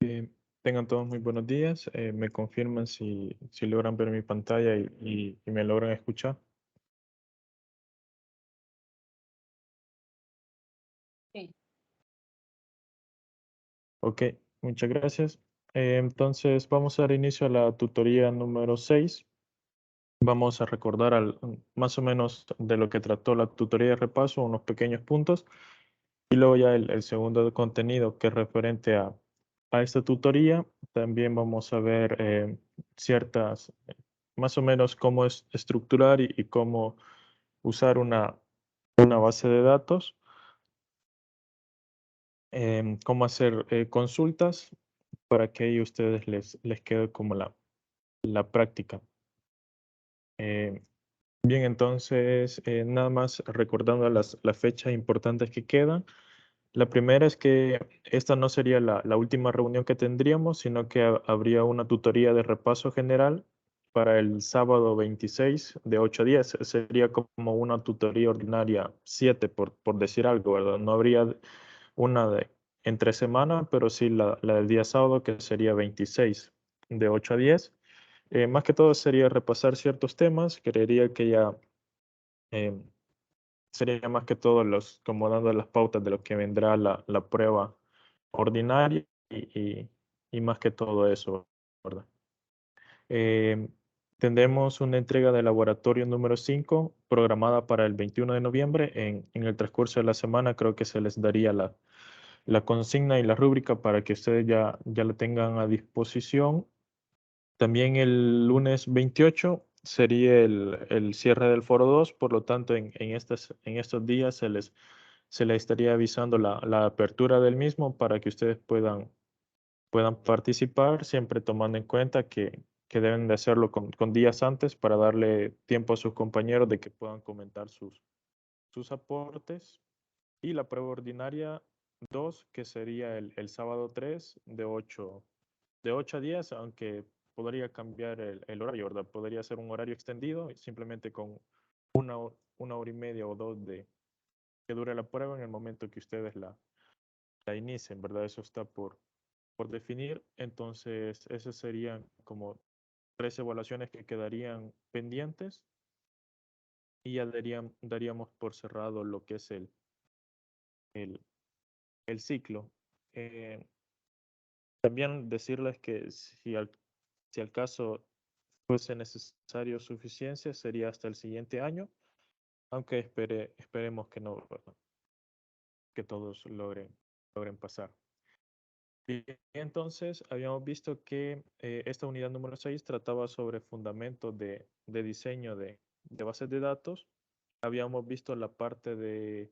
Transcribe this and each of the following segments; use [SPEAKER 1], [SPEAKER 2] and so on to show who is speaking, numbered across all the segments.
[SPEAKER 1] Eh, Tengan todos muy buenos días. Me confirman si logran ver mi pantalla y me logran escuchar.
[SPEAKER 2] Sí,
[SPEAKER 1] Ok, muchas gracias. Entonces vamos a dar inicio a la tutoría número 6. Vamos a recordar más o menos de lo que trató la tutoría de repaso, unos pequeños puntos, y luego ya el segundo contenido que es referente a esta tutoría. También vamos a ver ciertas, más o menos cómo es estructurar y cómo usar una base de datos, cómo hacer consultas para que ahí a ustedes les quede como la práctica. Eh, Bien, entonces, nada más recordando las fechas importantes que quedan. La primera es que esta no sería la última reunión que tendríamos, sino que habría una tutoría de repaso general para el sábado 26 de 8 a 10. Sería como una tutoría ordinaria 7, por decir algo, ¿verdad? No habría una entre semana, pero sí la del día sábado, que sería 26 de 8 a 10. Más que todo sería repasar ciertos temas. Creería que ya eh, sería más que todo como dando las pautas de lo que vendrá la prueba ordinaria y más que todo eso, ¿verdad? Eh, Tendremos una entrega de laboratorio número 5 programada para el 21 de noviembre. En el transcurso de la semana creo que se les daría la consigna y la rúbrica para que ustedes ya la tengan a disposición. También el lunes 28 sería el cierre del foro 2, por lo tanto en estos días se les estaría avisando la apertura del mismo para que ustedes puedan participar, siempre tomando en cuenta que deben de hacerlo con días antes para darle tiempo a sus compañeros de que puedan comentar sus aportes. Y la prueba ordinaria 2 que sería el sábado 3 de ocho a 10, aunque podría cambiar el horario, ¿verdad? Podría ser un horario extendido, simplemente con una hora y media o dos que dure la prueba en el momento que ustedes la inicien, ¿verdad? Eso está por definir. Entonces, esas serían como 3 evaluaciones que quedarían pendientes y ya daríamos por cerrado lo que es el, el ciclo. Eh, También decirles que si al caso fuese necesario suficiencia, sería hasta el siguiente año, aunque esperemos que no, ¿verdad? Que todos logren pasar. Bien, entonces habíamos visto que esta unidad número 6 trataba sobre fundamentos de diseño de bases de datos. Habíamos visto la parte de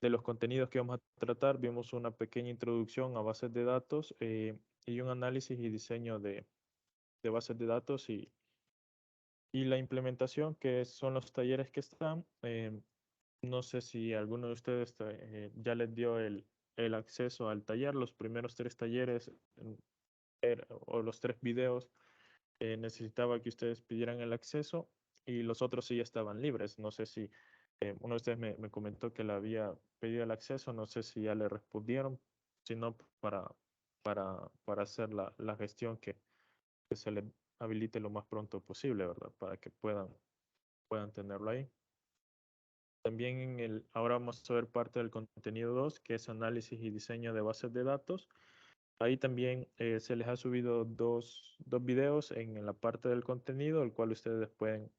[SPEAKER 1] los contenidos que vamos a tratar. Vimos una pequeña introducción a bases de datos y un análisis y diseño de bases de datos y la implementación, que son los talleres que están. No sé si alguno de ustedes ya les dio el acceso al taller. Los primeros 3 talleres o los 3 videos necesitaba que ustedes pidieran el acceso y los otros sí estaban libres. No sé si uno de ustedes me comentó que le había pedido el acceso, no sé si ya le respondieron, sino para hacer la gestión que se le habilite lo más pronto posible, ¿verdad? Para que puedan tenerlo ahí. También ahora vamos a ver parte del contenido 2, que es análisis y diseño de bases de datos. Ahí también se les ha subido dos videos en la parte del contenido, el cual ustedes pueden,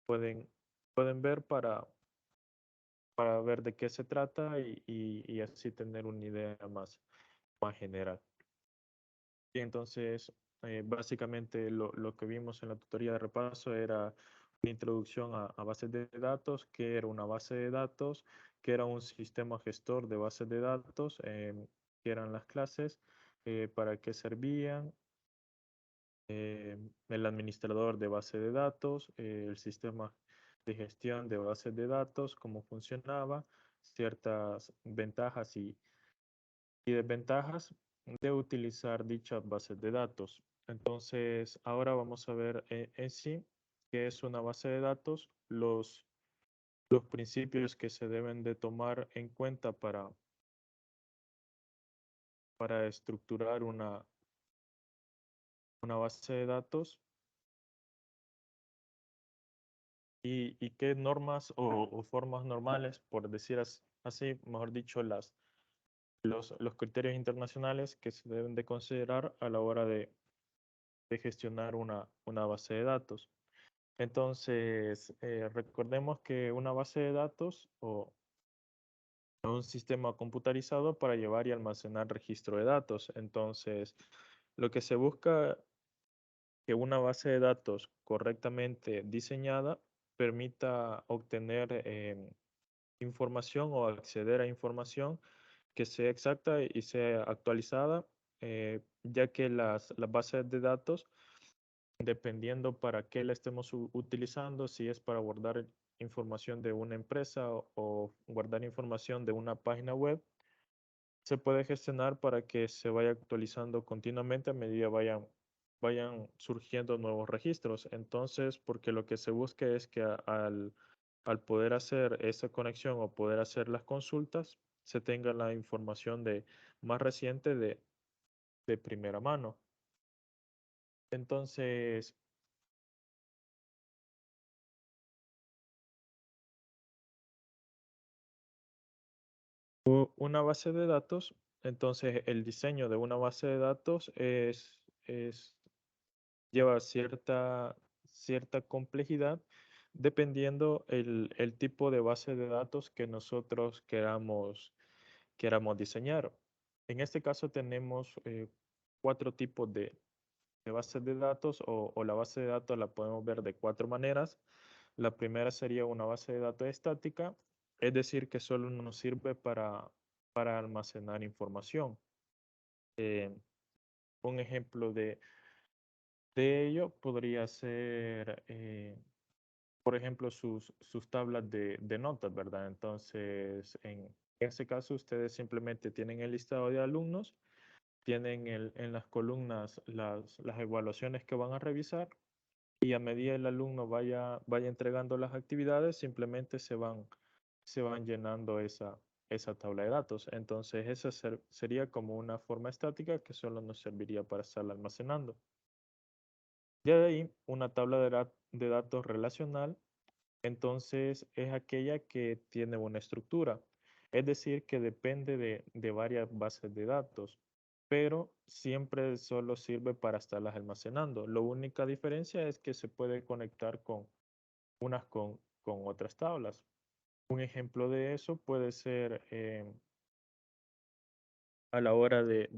[SPEAKER 1] pueden ver para ver de qué se trata y así tener una idea más general. Y entonces, básicamente lo que vimos en la tutoría de repaso era una introducción a bases de datos, qué era una base de datos, qué era un sistema gestor de bases de datos, qué eran las clases, para qué servían, el administrador de base de datos, el sistema de gestión de bases de datos, cómo funcionaba, ciertas ventajas y desventajas de utilizar dichas bases de datos. Entonces, ahora vamos a ver en sí qué es una base de datos, los principios que se deben de tomar en cuenta para para estructurar una base de datos y qué normas o formas normales, por decir así, mejor dicho, los criterios internacionales que se deben de considerar a la hora de gestionar una base de datos. Entonces, recordemos que una base de datos o un sistema computarizado para llevar y almacenar registro de datos. Entonces, lo que se busca que una base de datos correctamente diseñada permita obtener información o acceder a información que sea exacta y sea actualizada, ya que las bases de datos, dependiendo para qué la estemos utilizando, si es para guardar información de una empresa o guardar información de una página web, se puede gestionar para que se vaya actualizando continuamente a medida vayan surgiendo nuevos registros. Entonces, porque lo que se busca es que al poder hacer esa conexión o poder hacer las consultas, se tenga la información más reciente de primera mano. Entonces, una base de datos, entonces el diseño de una base de datos lleva cierta complejidad dependiendo el tipo de base de datos que nosotros queramos diseñar. En este caso tenemos cuatro tipos de bases de datos o la base de datos la podemos ver de cuatro maneras. La primera sería una base de datos estática, es decir, que solo nos sirve para almacenar información. Eh, un ejemplo de ello podría ser, por ejemplo, sus tablas de notas, ¿verdad? Entonces, en ese caso, ustedes simplemente tienen el listado de alumnos, tienen en las columnas las evaluaciones que van a revisar y a medida el alumno vaya entregando las actividades, simplemente se van llenando esa tabla de datos. Entonces, esa sería como una forma estática que solo nos serviría para estarla almacenando. De ahí, una tabla de datos relacional, entonces es aquella que tiene una estructura, es decir, que depende de varias bases de datos, pero siempre solo sirve para estarlas almacenando. La única diferencia es que se puede conectar con otras tablas. Un ejemplo de eso puede ser a la hora de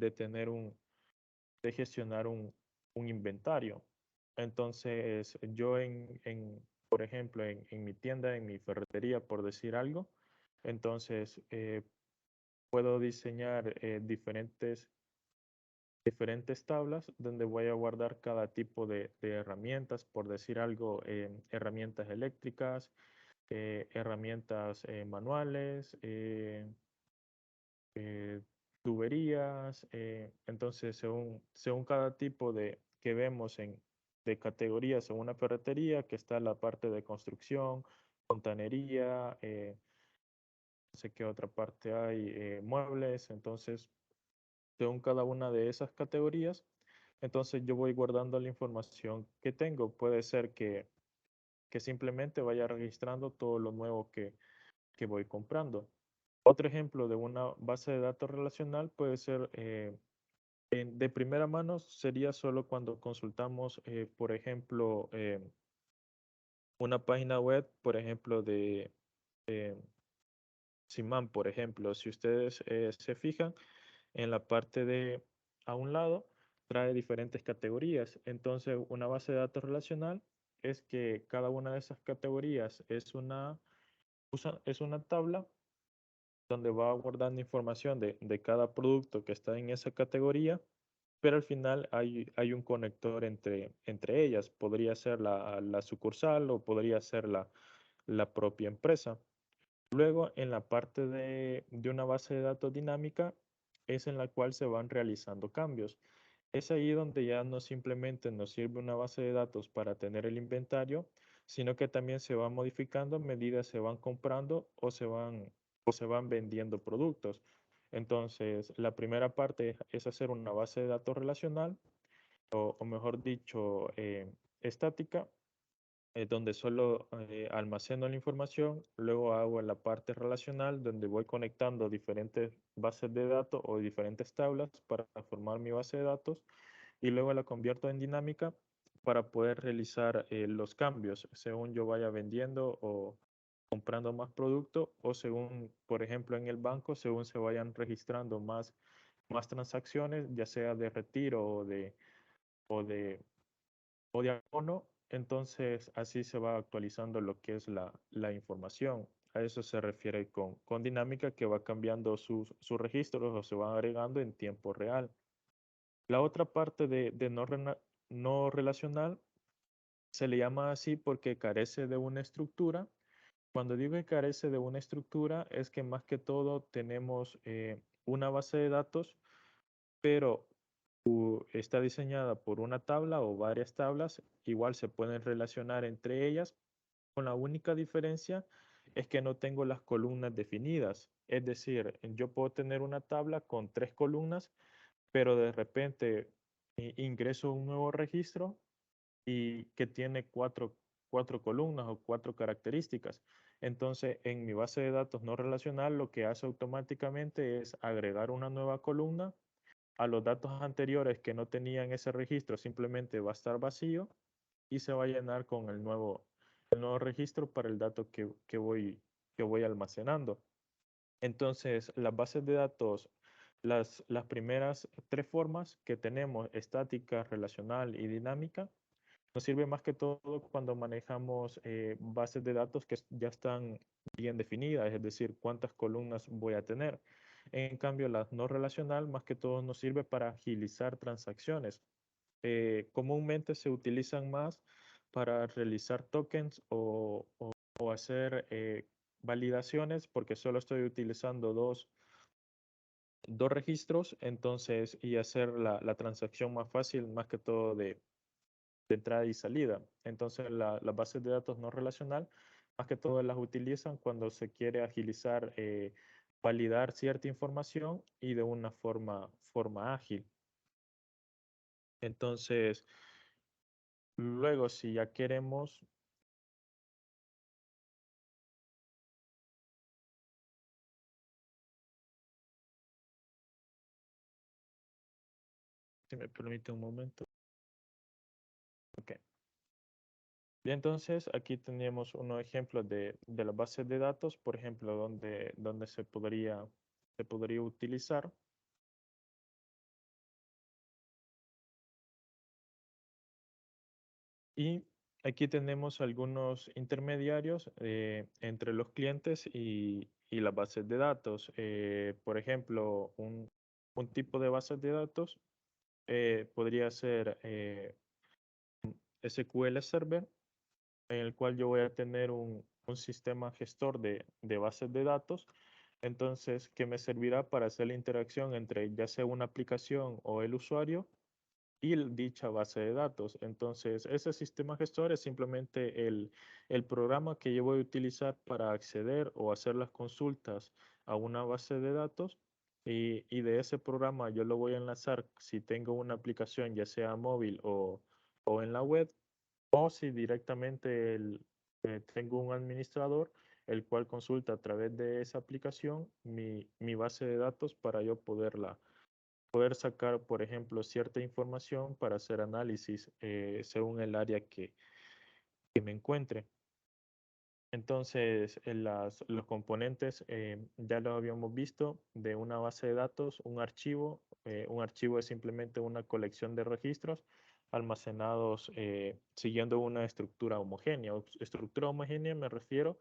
[SPEAKER 1] gestionar un inventario. Entonces, yo por ejemplo, en mi tienda, en mi ferretería, por decir algo, entonces puedo diseñar diferentes tablas donde voy a guardar cada tipo de herramientas, por decir algo, herramientas eléctricas, herramientas manuales, eh, tuberías. Entonces, según cada tipo que vemos de categorías en una ferretería, que está la parte de construcción, fontanería, no sé qué otra parte hay, muebles. Entonces, según cada una de esas categorías, entonces yo voy guardando la información que tengo. Puede ser que simplemente vaya registrando todo lo nuevo que voy comprando. Otro ejemplo de una base de datos relacional puede ser de primera mano, sería solo cuando consultamos, por ejemplo, una página web, por ejemplo, de Simán, por ejemplo. Si ustedes se fijan, en la parte de a un lado trae diferentes categorías. Entonces, una base de datos relacional es que cada una de esas categorías es una tabla donde va guardando información de cada producto que está en esa categoría, pero al final hay un conector entre ellas. Podría ser la sucursal o podría ser la propia empresa. Luego, en la parte de una base de datos dinámica, es en la cual se van realizando cambios. Es ahí donde ya no simplemente nos sirve una base de datos para tener el inventario, sino que también se va modificando a medida se van comprando o se van vendiendo productos. Entonces, la primera parte es hacer una base de datos relacional, o mejor dicho, estática, donde solo almaceno la información, luego hago la parte relacional donde voy conectando diferentes bases de datos o diferentes tablas para formar mi base de datos y luego la convierto en dinámica para poder realizar los cambios según yo vaya vendiendo o comprando más producto o según, por ejemplo, en el banco, según se vayan registrando más transacciones, ya sea de retiro o de o de abono, entonces así se va actualizando lo que es la información. A eso se refiere con dinámica que va cambiando sus registros o se van agregando en tiempo real. La otra parte de no relacional se le llama así porque carece de una estructura. Cuando digo que carece de una estructura es que más que todo tenemos una base de datos, pero está diseñada por una tabla o varias tablas, igual se pueden relacionar entre ellas, con la única diferencia es que no tengo las columnas definidas. Es decir, yo puedo tener una tabla con 3 columnas, pero de repente ingreso un nuevo registro y que tiene cuatro columnas o 4 características. Entonces, en mi base de datos no relacional, lo que hace automáticamente es agregar una nueva columna a los datos anteriores que no tenían ese registro, simplemente va a estar vacío y se va a llenar con el nuevo registro para el dato que voy almacenando. Entonces, las bases de datos, las primeras 3 formas que tenemos, estática, relacional y dinámica, nos sirve más que todo cuando manejamos bases de datos que ya están bien definidas, es decir, cuántas columnas voy a tener. En cambio, la no relacional más que todo nos sirve para agilizar transacciones. Comúnmente se utilizan más para realizar tokens o hacer validaciones porque solo estoy utilizando dos registros, entonces, y hacer la transacción más fácil, más que todo de entrada y salida. Entonces, las bases de datos no relacional, más que todo las utilizan cuando se quiere agilizar, validar cierta información y de una forma ágil. Entonces, luego, si ya queremos, si me permite un momento. Ok. Bien, entonces aquí teníamos unos ejemplos de las bases de datos, por ejemplo, donde se podría utilizar. Y aquí tenemos algunos intermediarios entre los clientes y las bases de datos. Por ejemplo, un tipo de bases de datos podría ser SQL Server, en el cual yo voy a tener un sistema gestor de bases de datos, entonces que me servirá para hacer la interacción entre ya sea una aplicación o el usuario y dicha base de datos. Entonces, ese sistema gestor es simplemente el programa que yo voy a utilizar para acceder o hacer las consultas a una base de datos. Y de ese programa yo lo voy a enlazar si tengo una aplicación, ya sea móvil o en la web, o si directamente tengo un administrador, el cual consulta a través de esa aplicación mi base de datos para yo poder sacar, por ejemplo, cierta información para hacer análisis según el área que me encuentre. Entonces, los componentes ya lo habíamos visto de una base de datos, un archivo. Un archivo es simplemente una colección de registros almacenados siguiendo una estructura homogénea. Estructura homogénea me refiero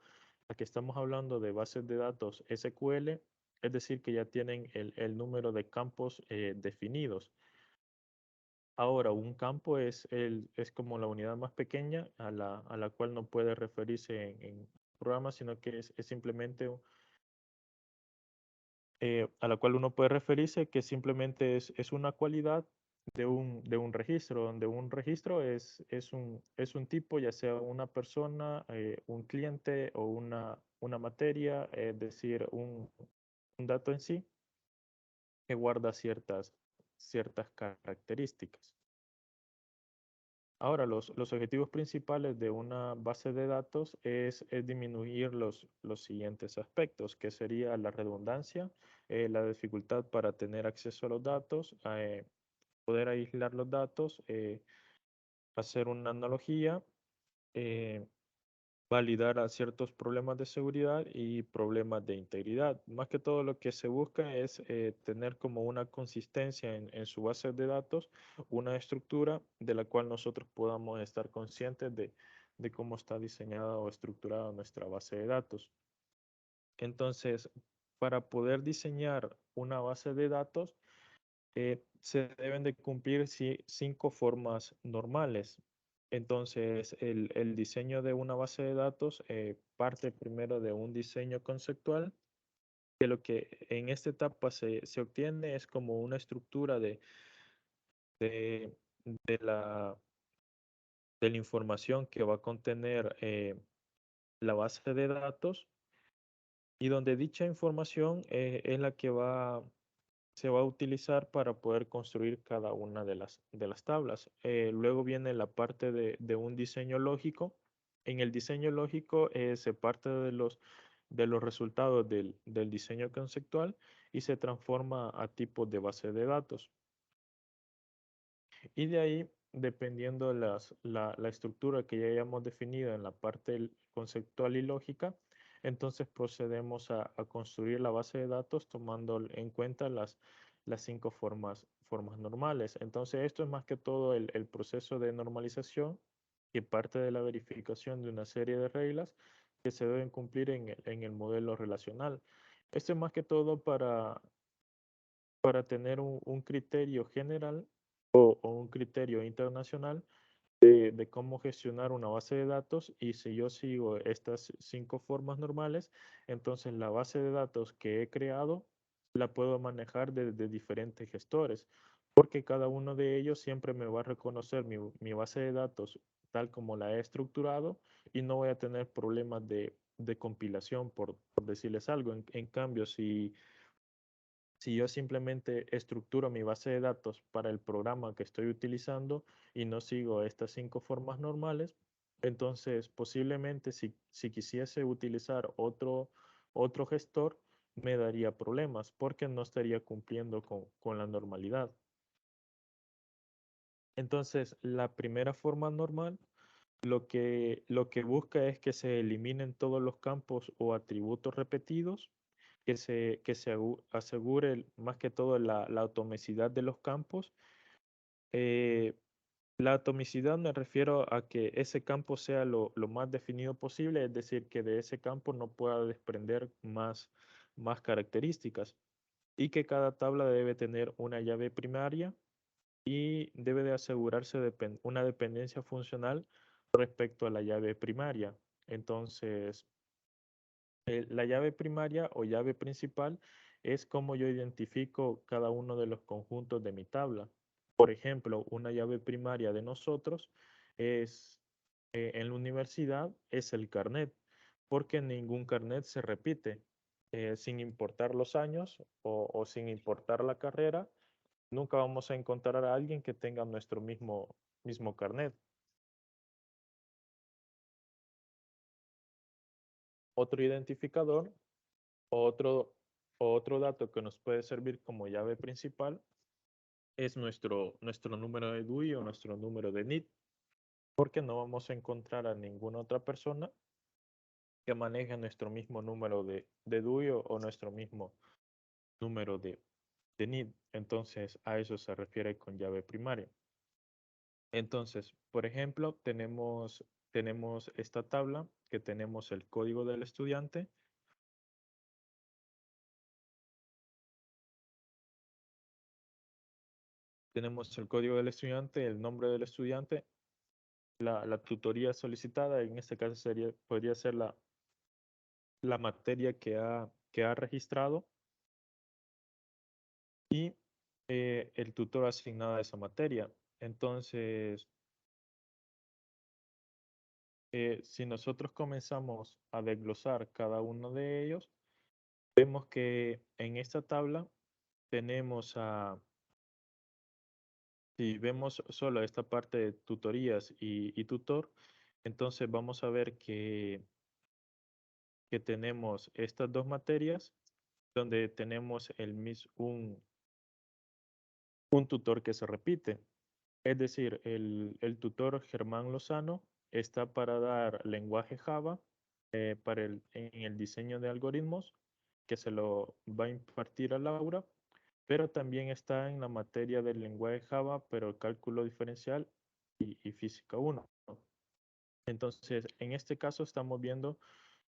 [SPEAKER 1] a que estamos hablando de bases de datos SQL, es decir, que ya tienen el número de campos definidos. Ahora, un campo es como la unidad más pequeña a la cual no puede referirse en programa, sino que es simplemente a la cual uno puede referirse que simplemente es una cualidad de un registro, donde un registro es un tipo, ya sea una persona, un cliente o una materia, es decir, un dato en sí. que guarda ciertas características. Ahora, los objetivos principales de una base de datos es disminuir los siguientes aspectos, que sería la redundancia, la dificultad para tener acceso a los datos, poder aislar los datos, hacer una analogía, eh, validar a ciertos problemas de seguridad y problemas de integridad. Más que todo lo que se busca es tener como una consistencia en su base de datos, una estructura de la cual nosotros podamos estar conscientes de cómo está diseñada o estructurada nuestra base de datos. Entonces, para poder diseñar una base de datos, se deben de cumplir 5 formas normales. Entonces, el diseño de una base de datos parte primero de un diseño conceptual, que lo que en esta etapa se obtiene es como una estructura de, de la, de la información que va a contener la base de datos y donde dicha información es la que se va a utilizar para poder construir cada una de las tablas. Luego viene la parte de un diseño lógico. En el diseño lógico se parte de los resultados del diseño conceptual y se transforma a tipos de base de datos. Y de ahí, dependiendo de la estructura que ya hayamos definido en la parte conceptual y lógica, entonces procedemos a construir la base de datos tomando en cuenta las 5 formas normales. Entonces, esto es más que todo el proceso de normalización que parte de la verificación de una serie de reglas que se deben cumplir en el modelo relacional. Esto es más que todo para tener un criterio general o un criterio internacional de cómo gestionar una base de datos y si yo sigo estas 5 formas normales, entonces la base de datos que he creado la puedo manejar desde diferentes gestores, porque cada uno de ellos siempre me va a reconocer mi base de datos tal como la he estructurado y no voy a tener problemas de compilación, por decirles algo. En cambio, si yo simplemente estructuro mi base de datos para el programa que estoy utilizando y no sigo estas 5 formas normales, entonces posiblemente si quisiese utilizar otro gestor, me daría problemas porque no estaría cumpliendo con la normalidad. Entonces, la primera forma normal lo que busca es que se eliminen todos los campos o atributos repetidos, que se asegure más que todo la atomicidad de los campos. Eh, la atomicidad me refiero a que ese campo sea lo más definido posible, es decir, que de ese campo no pueda desprender más características y que cada tabla debe tener una llave primaria y debe de asegurarse una dependencia funcional respecto a la llave primaria. Entonces, la llave primaria o llave principal es como yo identifico cada uno de los conjuntos de mi tabla. Por ejemplo, una llave primaria de nosotros es en la universidad es el carnet, porque ningún carnet se repite, sin importar los años o sin importar la carrera. Nunca vamos a encontrar a alguien que tenga nuestro mismo carnet. Otro identificador, otro, otro dato que nos puede servir como llave principal es nuestro número de DUI o nuestro número de NID, porque no vamos a encontrar a ninguna otra persona que maneje nuestro mismo número de DUI o nuestro mismo número de NID. Entonces, a eso se refiere con llave primaria. Entonces, por ejemplo, tenemos esta tabla que tenemos el código del estudiante, tenemos el código del estudiante, el nombre del estudiante, la tutoría solicitada, en este caso podría ser la materia que ha registrado y el tutor asignado a esa materia. Entonces, si nosotros comenzamos a desglosar cada uno de ellos, vemos que en esta tabla tenemos si vemos solo esta parte de tutorías y tutor, entonces vamos a ver que tenemos estas dos materias donde tenemos un tutor que se repite. Es decir, el tutor Germán Lozano está para dar lenguaje Java en el diseño de algoritmos, que se lo va a impartir a Laura, pero también está en la materia del lenguaje Java, pero cálculo diferencial y física 1. Entonces, en este caso estamos viendo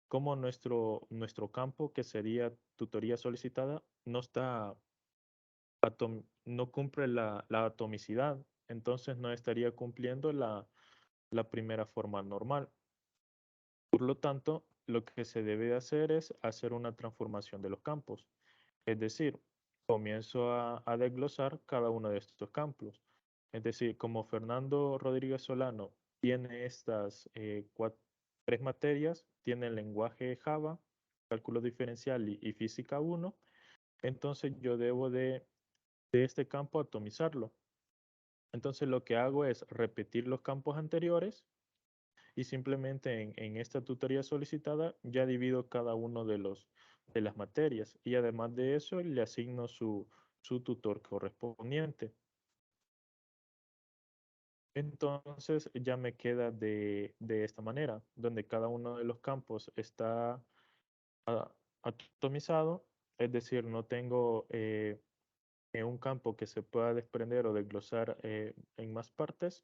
[SPEAKER 1] cómo nuestro campo, que sería tutoría solicitada, no cumple la atomicidad, entonces no estaría cumpliendo la primera forma normal. Por lo tanto, lo que se debe hacer es hacer una transformación de los campos. Es decir, comienzo a desglosar cada uno de estos campos. Es decir, como Fernando Rodríguez Solano tiene estas tres materias, tiene el lenguaje Java, cálculo diferencial y física 1, entonces yo debo de este campo atomizarlo. Entonces lo que hago es repetir los campos anteriores y simplemente en esta tutoría solicitada ya divido cada uno de las materias y además de eso le asigno su tutor correspondiente. Entonces ya me queda de esta manera, donde cada uno de los campos está atomizado, es decir, no tengo un campo que se pueda desprender o desglosar en más partes.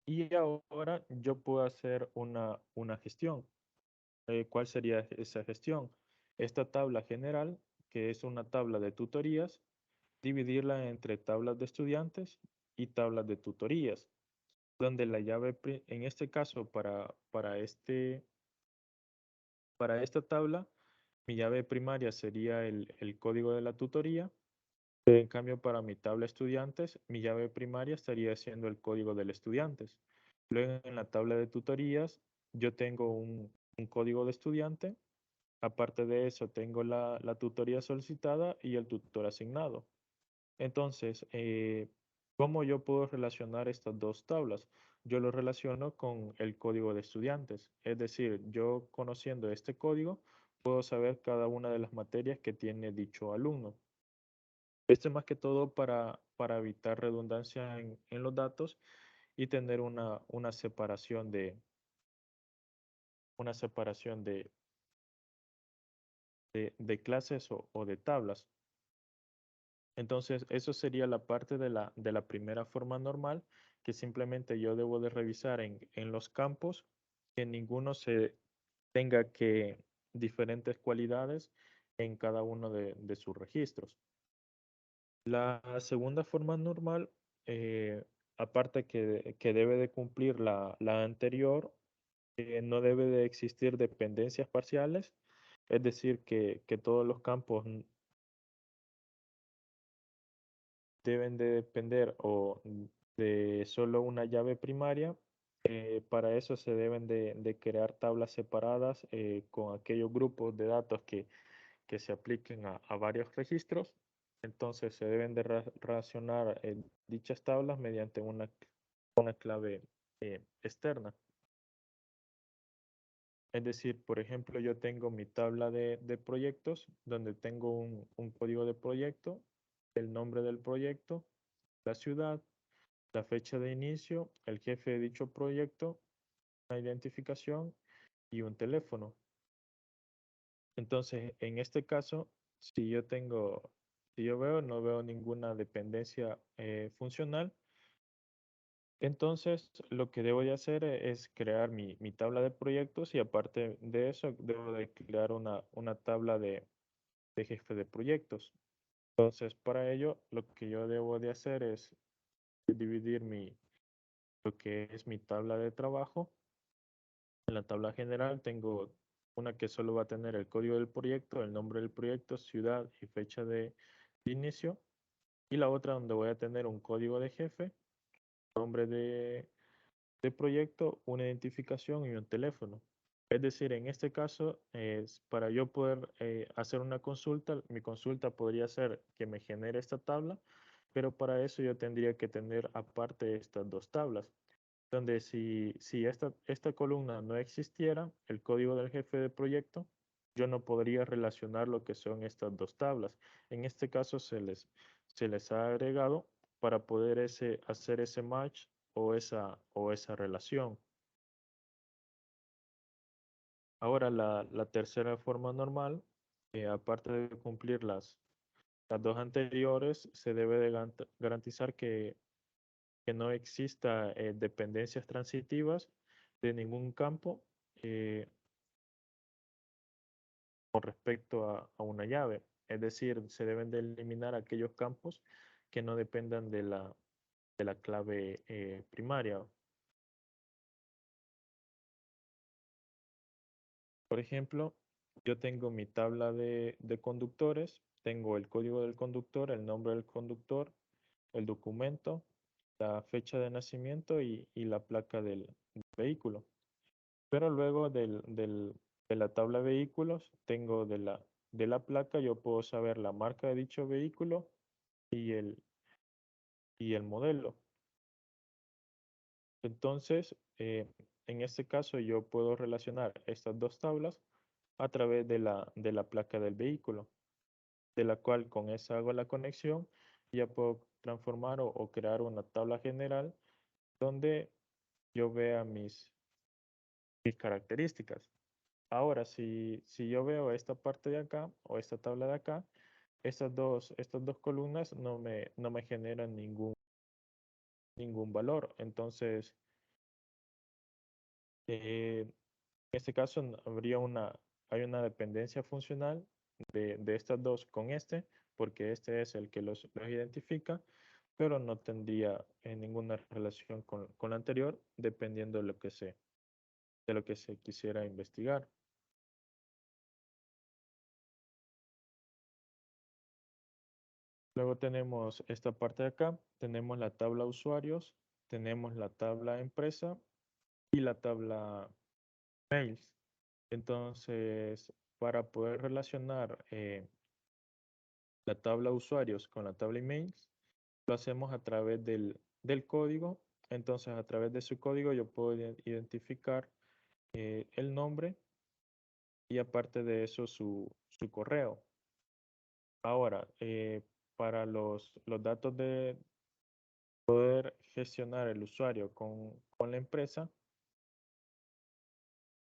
[SPEAKER 1] Y ahora yo puedo hacer una gestión. ¿Cuál sería esa gestión? Esta tabla general, que es una tabla de tutorías, dividirla entre tablas de estudiantes y tablas de tutorías, donde la llave, en este caso, para esta tabla, mi llave primaria sería el código de la tutoría. En cambio, para mi tabla estudiantes, mi llave primaria estaría siendo el código del estudiantes. Luego, en la tabla de tutorías, yo tengo un código de estudiante. Aparte de eso, tengo la tutoría solicitada y el tutor asignado. Entonces, ¿cómo yo puedo relacionar estas dos tablas? Yo lo relaciono con el código de estudiantes. Es decir, yo conociendo este código, puedo saber cada una de las materias que tiene dicho alumno. Esto es más que todo para evitar redundancia en los datos y tener una separación de clases o de tablas. Entonces, eso sería la parte de la primera forma normal, que simplemente yo debo de revisar en los campos, que ninguno se tenga que diferentes cualidades en cada uno de sus registros. La segunda forma normal, aparte que debe de cumplir la anterior, no debe de existir dependencias parciales, es decir, que todos los campos deben de depender de solo una llave primaria. Para eso se deben de crear tablas separadas con aquellos grupos de datos que se apliquen a varios registros. Entonces se deben de relacionar dichas tablas mediante una clave externa. Es decir, por ejemplo, yo tengo mi tabla de proyectos donde tengo un código de proyecto, el nombre del proyecto, la ciudad, la fecha de inicio, el jefe de dicho proyecto, una identificación y un teléfono. Entonces, en este caso, si yo no veo ninguna dependencia funcional, entonces lo que debo de hacer es crear mi tabla de proyectos y aparte de eso, debo de crear una tabla de jefe de proyectos. Entonces, para ello, lo que yo debo de hacer es dividir lo que es mi tabla de trabajo. En la tabla general tengo una que solo va a tener el código del proyecto, el nombre del proyecto, ciudad y fecha de inicio. Y la otra donde voy a tener un código de jefe, nombre de proyecto, una identificación y un teléfono. Es decir, en este caso, para yo poder hacer una consulta, mi consulta podría ser que me genere esta tabla, pero para eso yo tendría que tener aparte estas dos tablas, donde si esta columna no existiera, el código del jefe de proyecto, yo no podría relacionar lo que son estas dos tablas. En este caso se les ha agregado para poder hacer ese match o esa relación. Ahora, la tercera forma normal, aparte de cumplir las dos anteriores, se debe de garantizar que no exista dependencias transitivas de ningún campo eh, con respecto a una llave. Es decir, se deben de eliminar aquellos campos que no dependan de la clave primaria. Por ejemplo, yo tengo mi tabla de conductores, tengo el código del conductor, el nombre del conductor, el documento, la fecha de nacimiento y la placa del vehículo. Pero luego de la tabla de vehículos, tengo de la placa, yo puedo saber la marca de dicho vehículo y el modelo. Entonces, en este caso, yo puedo relacionar estas dos tablas a través de la placa del vehículo, de la cual con esa hago la conexión y ya puedo transformar o crear una tabla general donde yo vea mis características. Ahora, si yo veo esta parte de acá o esta tabla de acá, estas dos columnas no me generan ningún valor. Entonces, en este caso hay una dependencia funcional de estas dos con este, porque este es el que los identifica, pero no tendría ninguna relación con la anterior, dependiendo de lo que se quisiera investigar. Luego tenemos esta parte de acá, tenemos la tabla usuarios, tenemos la tabla empresa y la tabla mails. Entonces, para poder relacionar la tabla usuarios con la tabla emails, lo hacemos a través del código. Entonces, a través de su código yo puedo identificar el nombre y aparte de eso su correo. Ahora, para los datos de poder gestionar el usuario con la empresa,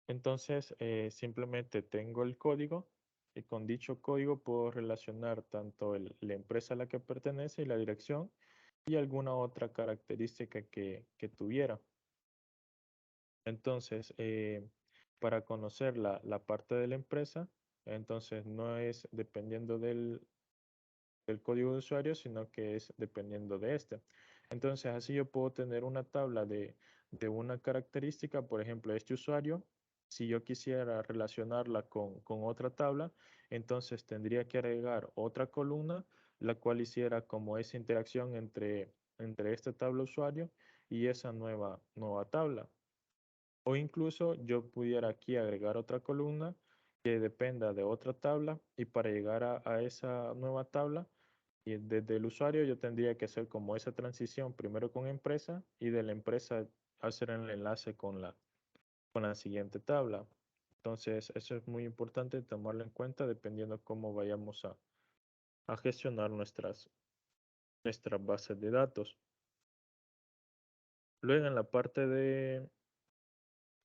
[SPEAKER 1] entonces simplemente tengo el código y con dicho código puedo relacionar tanto la empresa a la que pertenece y la dirección y alguna otra característica que tuviera. Entonces, para conocer la parte de la empresa, entonces no es dependiendo del código de usuario, sino que es dependiendo de este. Entonces, así yo puedo tener una tabla de una característica, por ejemplo, este usuario. Si yo quisiera relacionarla con otra tabla, entonces tendría que agregar otra columna, la cual hiciera como esa interacción entre esta tabla usuario y esa nueva tabla. O incluso yo pudiera aquí agregar otra columna que dependa de otra tabla y para llegar a esa nueva tabla, y desde el usuario yo tendría que hacer como esa transición primero con empresa y de la empresa hacer el enlace con la siguiente tabla. Entonces, eso es muy importante tomarlo en cuenta dependiendo cómo vayamos a gestionar nuestras bases de datos. Luego, en la parte de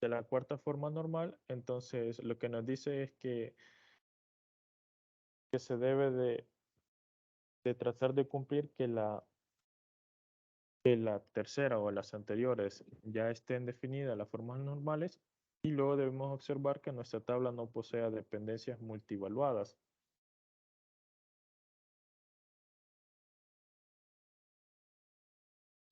[SPEAKER 1] la cuarta forma normal, entonces lo que nos dice es que se debe de tratar de cumplir que la tercera o las anteriores ya estén definidas las formas normales y luego debemos observar que nuestra tabla no posea dependencias multivaluadas.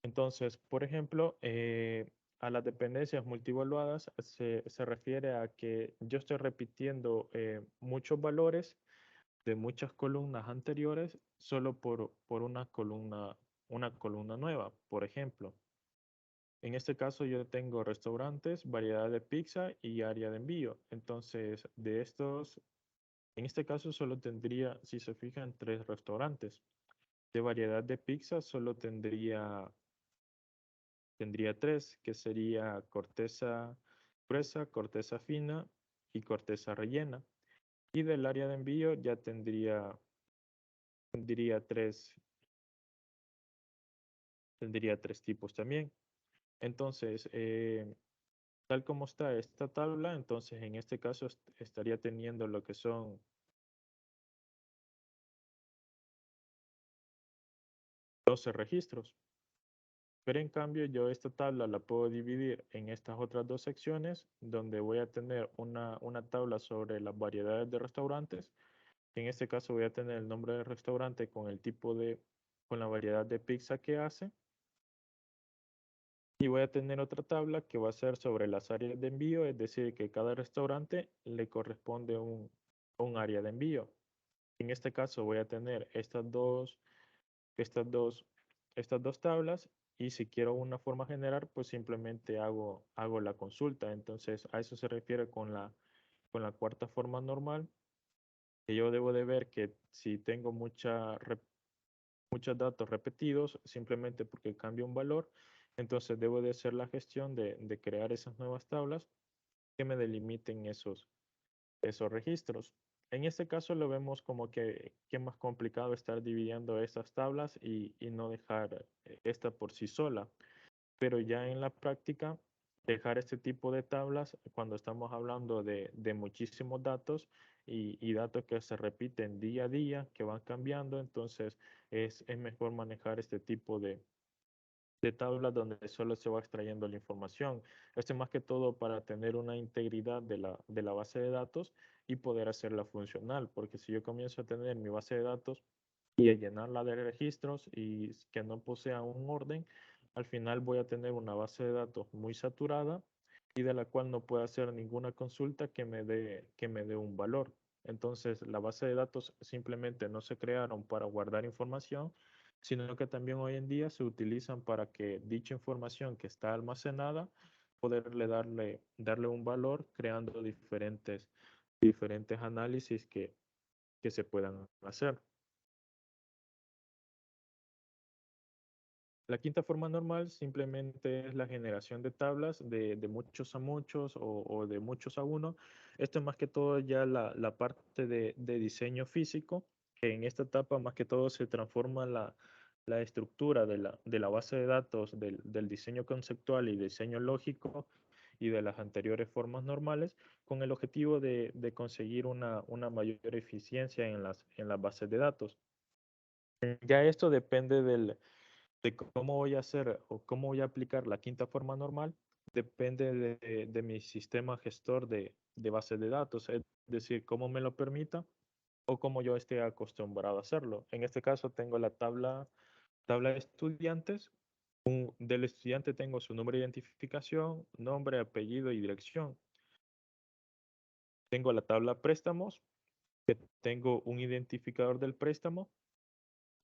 [SPEAKER 1] Entonces, por ejemplo, a las dependencias multivaluadas se refiere a que yo estoy repitiendo muchos valores de muchas columnas anteriores solo por una columna nueva, por ejemplo. En este caso yo tengo restaurantes, variedad de pizza y área de envío. Entonces, de estos, en este caso solo tendría, si se fijan, tres restaurantes. De variedad de pizza solo tendría tres, que sería corteza gruesa, corteza fina y corteza rellena. Y del área de envío ya tendría tres, tendría tres tipos también. Entonces, tal como está esta tabla, entonces en este caso estaría teniendo lo que son 12 registros. Pero en cambio yo esta tabla la puedo dividir en estas otras dos secciones donde voy a tener una tabla sobre las variedades de restaurantes. En este caso voy a tener el nombre del restaurante con el tipo con la variedad de pizza que hace. Y voy a tener otra tabla que va a ser sobre las áreas de envío, es decir, que cada restaurante le corresponde un área de envío. En este caso voy a tener estas dos, estas dos tablas y si quiero una forma general, pues simplemente hago la consulta. Entonces, a eso se refiere con la cuarta forma normal, que yo debo de ver que si tengo muchos datos repetidos, simplemente porque cambia un valor, entonces debo de hacer la gestión de crear esas nuevas tablas que me delimiten esos registros. En este caso lo vemos como que es más complicado estar dividiendo estas tablas y no dejar esta por sí sola. Pero ya en la práctica, dejar este tipo de tablas cuando estamos hablando de muchísimos datos y datos que se repiten día a día, que van cambiando, entonces es mejor manejar este tipo de tablas donde solo se va extrayendo la información. Esto es más que todo para tener una integridad de la base de datos y poder hacerla funcional, porque si yo comienzo a tener mi base de datos y a llenarla de registros y que no posea un orden, al final voy a tener una base de datos muy saturada y de la cual no puedo hacer ninguna consulta que me dé un valor. Entonces, la base de datos simplemente no se crearon para guardar información, sino que también hoy en día se utilizan para que dicha información que está almacenada, poderle darle un valor creando diferentes análisis que se puedan hacer. La quinta forma normal simplemente es la generación de tablas de muchos a muchos o de muchos a uno. Esto es más que todo ya la parte de diseño físico, que en esta etapa más que todo se transforma la estructura de la base de datos del diseño conceptual y diseño lógico y de las anteriores formas normales con el objetivo de conseguir una mayor eficiencia en las bases de datos. Ya esto depende de cómo voy a hacer o cómo voy a aplicar la quinta forma normal, depende de mi sistema gestor de bases de datos, es decir, cómo me lo permita o cómo yo esté acostumbrado a hacerlo. En este caso tengo la tabla de estudiantes. Del estudiante tengo su número de identificación, nombre, apellido y dirección. Tengo la tabla préstamos, que tengo un identificador del préstamo.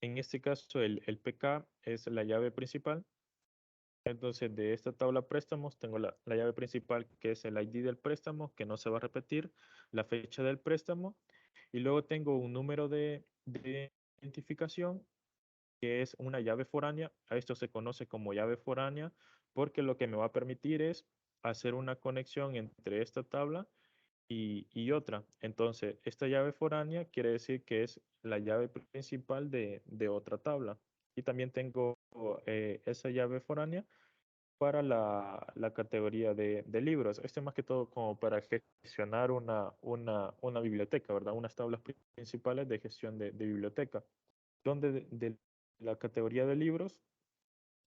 [SPEAKER 1] En este caso el PK es la llave principal. Entonces, de esta tabla préstamos tengo la llave principal que es el ID del préstamo, que no se va a repetir, la fecha del préstamo, y luego tengo un número de identificación que es una llave foránea. A esto se conoce como llave foránea porque lo que me va a permitir es hacer una conexión entre esta tabla y otra. Entonces, esta llave foránea quiere decir que es la llave principal de otra tabla. Y también tengo esa llave foránea para la categoría de libros. Esto es más que todo como para gestionar una biblioteca, ¿verdad? Unas tablas principales de gestión de biblioteca, donde de la categoría de libros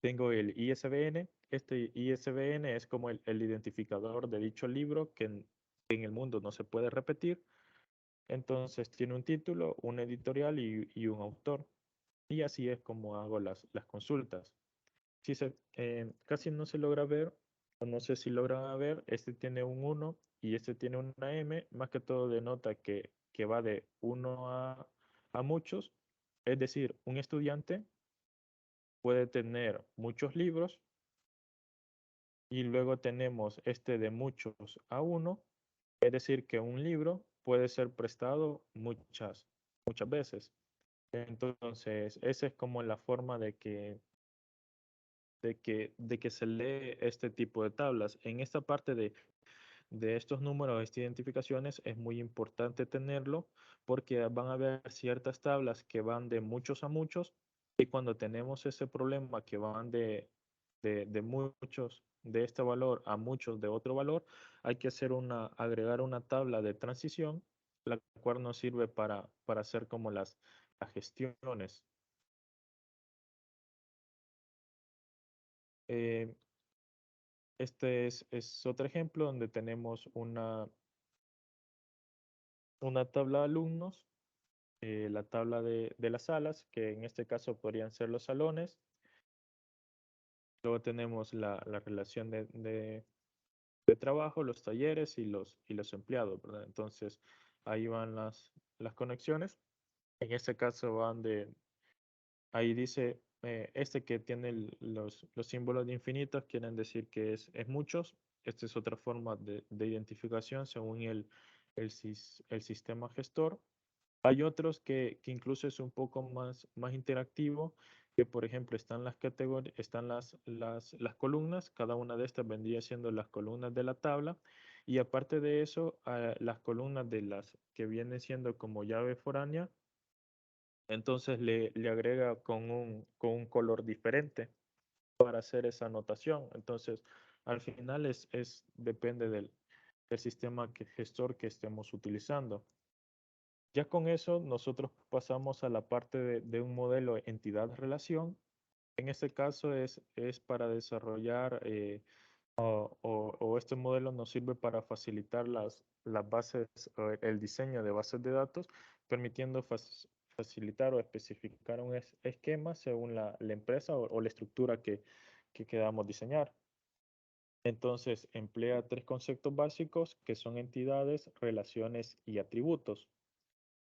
[SPEAKER 1] tengo el ISBN. Este ISBN es como el identificador de dicho libro que en el mundo no se puede repetir. Entonces tiene un título, un editorial y un autor. Y así es como hago las consultas. Sí, casi no se logra ver, o no sé si logran ver, este tiene un uno y este tiene una M, más que todo denota que va de uno a muchos, es decir, un estudiante puede tener muchos libros Y luego tenemos este de muchos a uno, es decir, que un libro puede ser prestado muchas veces. Entonces, esa es como la forma de que se lee este tipo de tablas. En esta parte de estos números, estas identificaciones, es muy importante tenerlo porque van a haber ciertas tablas que van de muchos a muchos y cuando tenemos ese problema que van de muchos de este valor a muchos de otro valor, hay que agregar una tabla de transición, la cual nos sirve para hacer como las gestiones. Eh, Este es otro ejemplo donde tenemos una tabla de alumnos, la tabla de las salas, que en este caso podrían ser los salones. Luego tenemos la relación de trabajo, los talleres y los empleados, ¿verdad? Entonces, ahí van las conexiones. En este caso ahí dice, este que tiene los símbolos de infinitos quieren decir que es muchos. Esta es otra forma de identificación según el sistema gestor. Hay otros que incluso es un poco más interactivo, que por ejemplo están las categorías, están las columnas, cada una de estas vendría siendo las columnas de la tabla, y aparte de eso, las columnas de las que vienen siendo como llave foránea, entonces le agrega con un color diferente para hacer esa anotación. Entonces, al final depende del sistema gestor que estemos utilizando. Ya con eso, nosotros pasamos a la parte de un modelo entidad-relación. En este caso es para desarrollar o este modelo nos sirve para facilitar las bases, o el diseño de bases de datos, permitiendo facilitar o especificar un esquema según la empresa o la estructura que queramos diseñar. Entonces, emplea tres conceptos básicos que son entidades, relaciones y atributos.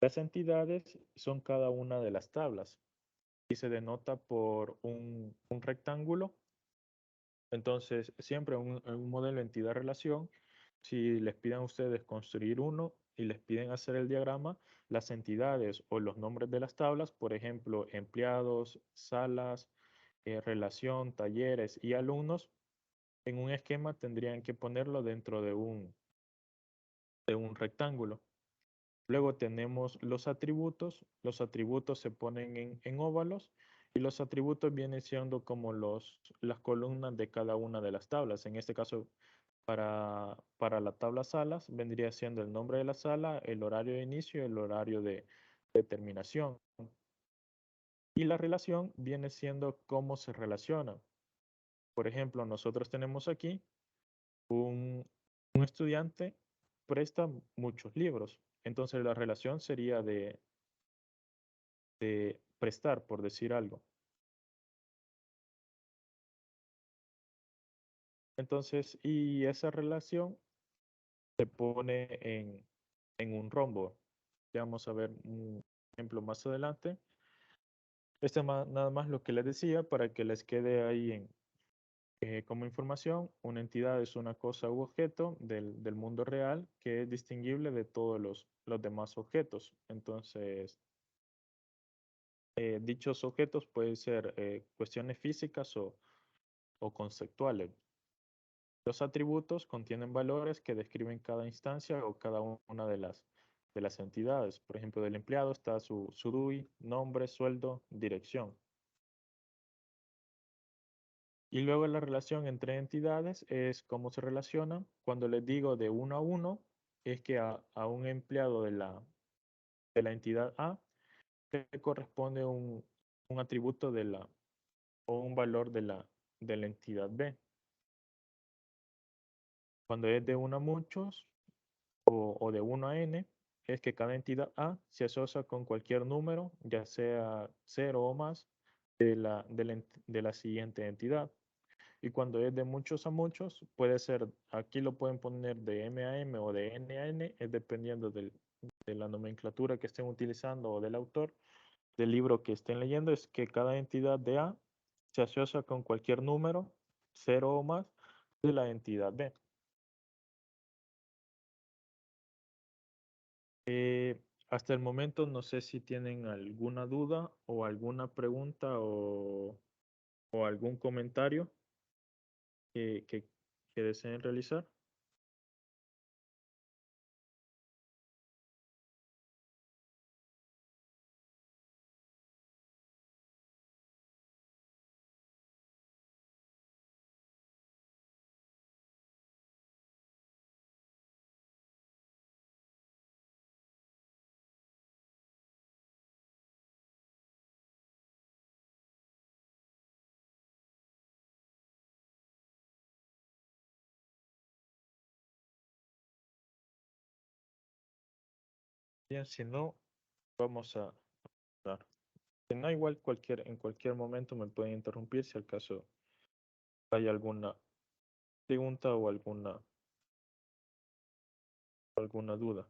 [SPEAKER 1] Las entidades son cada una de las tablas y se denota por un rectángulo. Entonces, siempre en un modelo entidad-relación, si les piden a ustedes construir uno y les piden hacer el diagrama, las entidades o los nombres de las tablas, por ejemplo, empleados, salas, relación, talleres y alumnos, en un esquema tendrían que ponerlo dentro de un rectángulo. Luego tenemos los atributos. Los atributos se ponen en óvalos y los atributos vienen siendo como las columnas de cada una de las tablas. En este caso, para la tabla salas, vendría siendo el nombre de la sala, el horario de inicio y el horario de terminación. Y la relación viene siendo cómo se relaciona. Por ejemplo, nosotros tenemos aquí un estudiante presta muchos libros. Entonces la relación sería de prestar, por decir algo. Entonces, y esa relación se pone en un rombo. Ya vamos a ver un ejemplo más adelante. Este es nada más lo que les decía para que les quede ahí como información. Una entidad es una cosa u objeto del mundo real que es distinguible de todos los demás objetos. Entonces, dichos objetos pueden ser cuestiones físicas o conceptuales. Los atributos contienen valores que describen cada instancia o cada una de las entidades. Por ejemplo, del empleado está su DUI, nombre, sueldo, dirección. Y luego la relación entre entidades es cómo se relacionan. Cuando les digo de uno a uno, es que a un empleado de la entidad A le corresponde un atributo o un valor de la entidad B. Cuando es de uno a muchos, o de 1 a n, es que cada entidad A se asocia con cualquier número, ya sea 0 o más, de la siguiente entidad. Y cuando es de muchos a muchos, puede ser, aquí lo pueden poner de M a M o de N a N, es dependiendo de la nomenclatura que estén utilizando o del autor del libro que estén leyendo, es que cada entidad de A se asocia con cualquier número, 0 o más, de la entidad B. Hasta el momento no sé si tienen alguna duda o alguna pregunta o algún comentario que deseen realizar. Bien, si no, vamos a dar. Si no, igual en cualquier momento me pueden interrumpir si al caso hay alguna pregunta o alguna duda.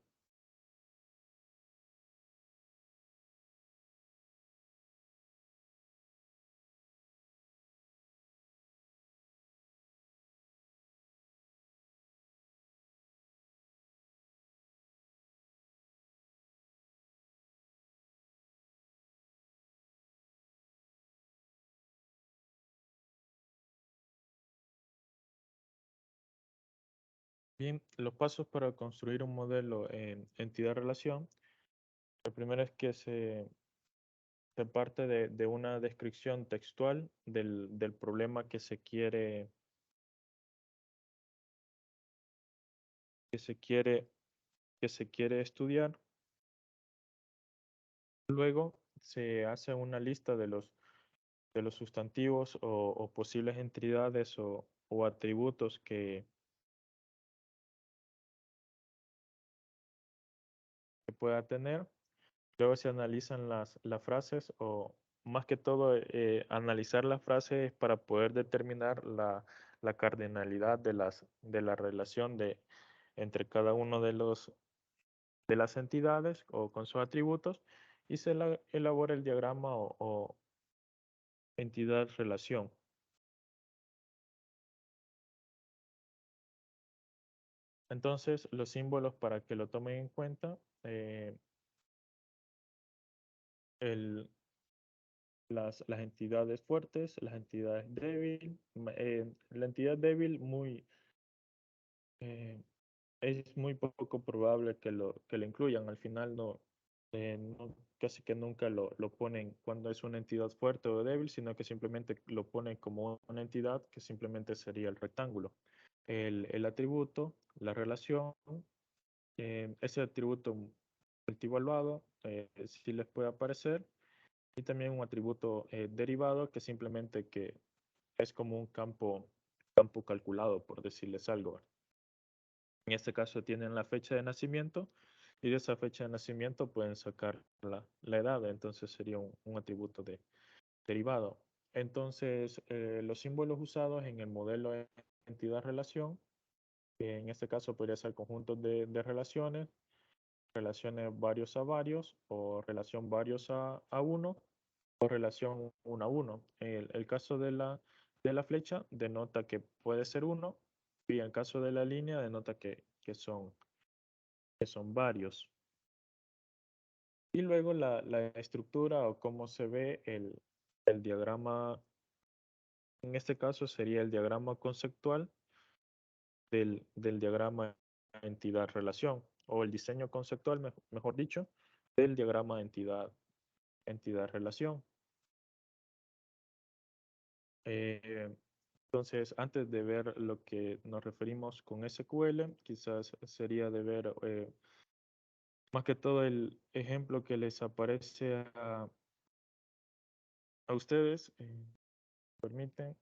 [SPEAKER 1] Bien, los pasos para construir un modelo en entidad-relación. El primero es que se parte de una descripción textual del problema que se quiere, que se quiere estudiar. Luego se hace una lista de los sustantivos o posibles entidades o atributos que pueda tener. Luego se analizan las frases o más que todo analizar las frases para poder determinar la cardinalidad de la relación entre cada uno de las entidades o con sus atributos y elabora el diagrama o entidad-relación. Entonces, los símbolos para que lo tomen en cuenta, el, las entidades fuertes, las entidades débiles. La entidad débil eh, es muy poco probable que lo incluyan. Al final casi que nunca lo ponen cuando es una entidad fuerte o débil, sino que simplemente lo ponen como una entidad que simplemente sería el rectángulo. El atributo, la relación, ese atributo multivaluado sí les puede aparecer y también un atributo derivado que simplemente que es como un campo calculado, por decirles algo. En este caso tienen la fecha de nacimiento y de esa fecha de nacimiento pueden sacar la edad, entonces sería un atributo derivado. Entonces, los símbolos usados en el modelo de entidad-relación, en este caso podría ser conjuntos de relaciones varios a varios o relación varios a uno o relación uno a uno. El caso de la flecha denota que puede ser uno y en caso de la línea denota que son varios. Y luego la estructura o cómo se ve el diagrama, en este caso sería el diagrama conceptual del diagrama entidad-relación o el diseño conceptual, mejor dicho, del diagrama entidad-relación. Entonces, antes de ver lo que nos referimos con SQL, quizás sería de ver más que todo el ejemplo que les aparece a ustedes. Permiten.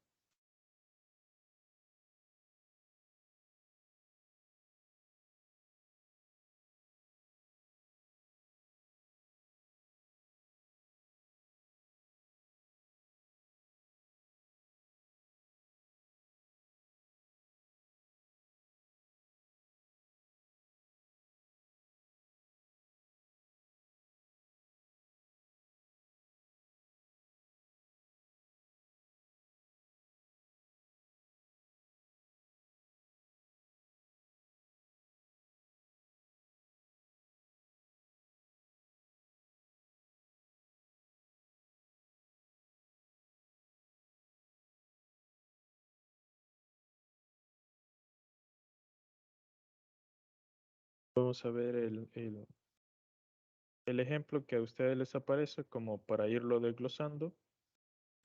[SPEAKER 1] Vamos a ver el ejemplo que a ustedes les aparece como para irlo desglosando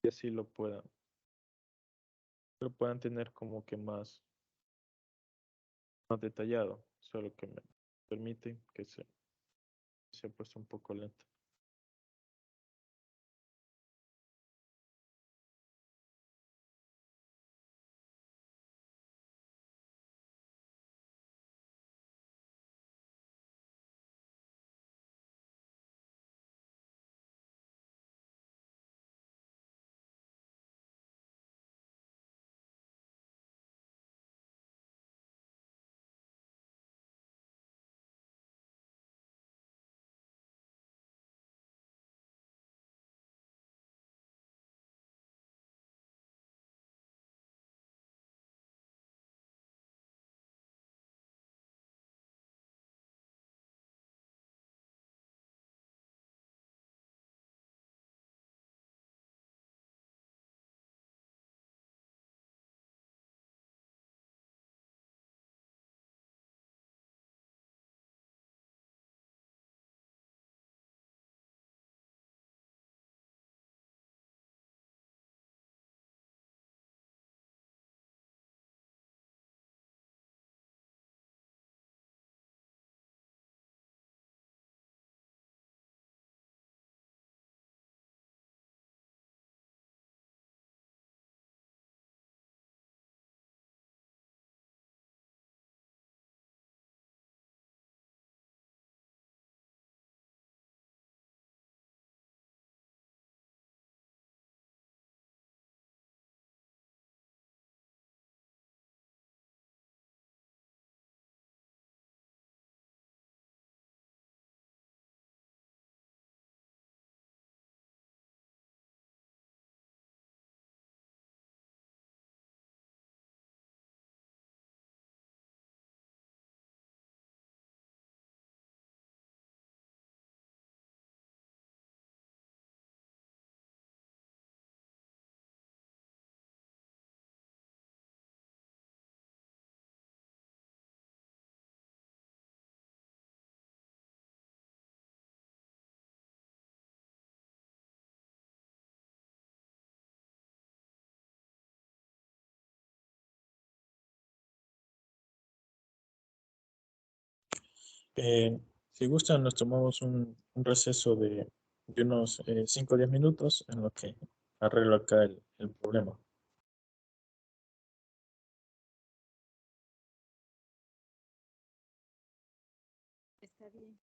[SPEAKER 1] y así lo puedan tener como que más detallado. Solo que me permiten que se ha puesto un poco lento. Si gustan, nos tomamos un receso de unos 5 o 10 minutos en lo que arreglo acá el problema.
[SPEAKER 2] Está bien.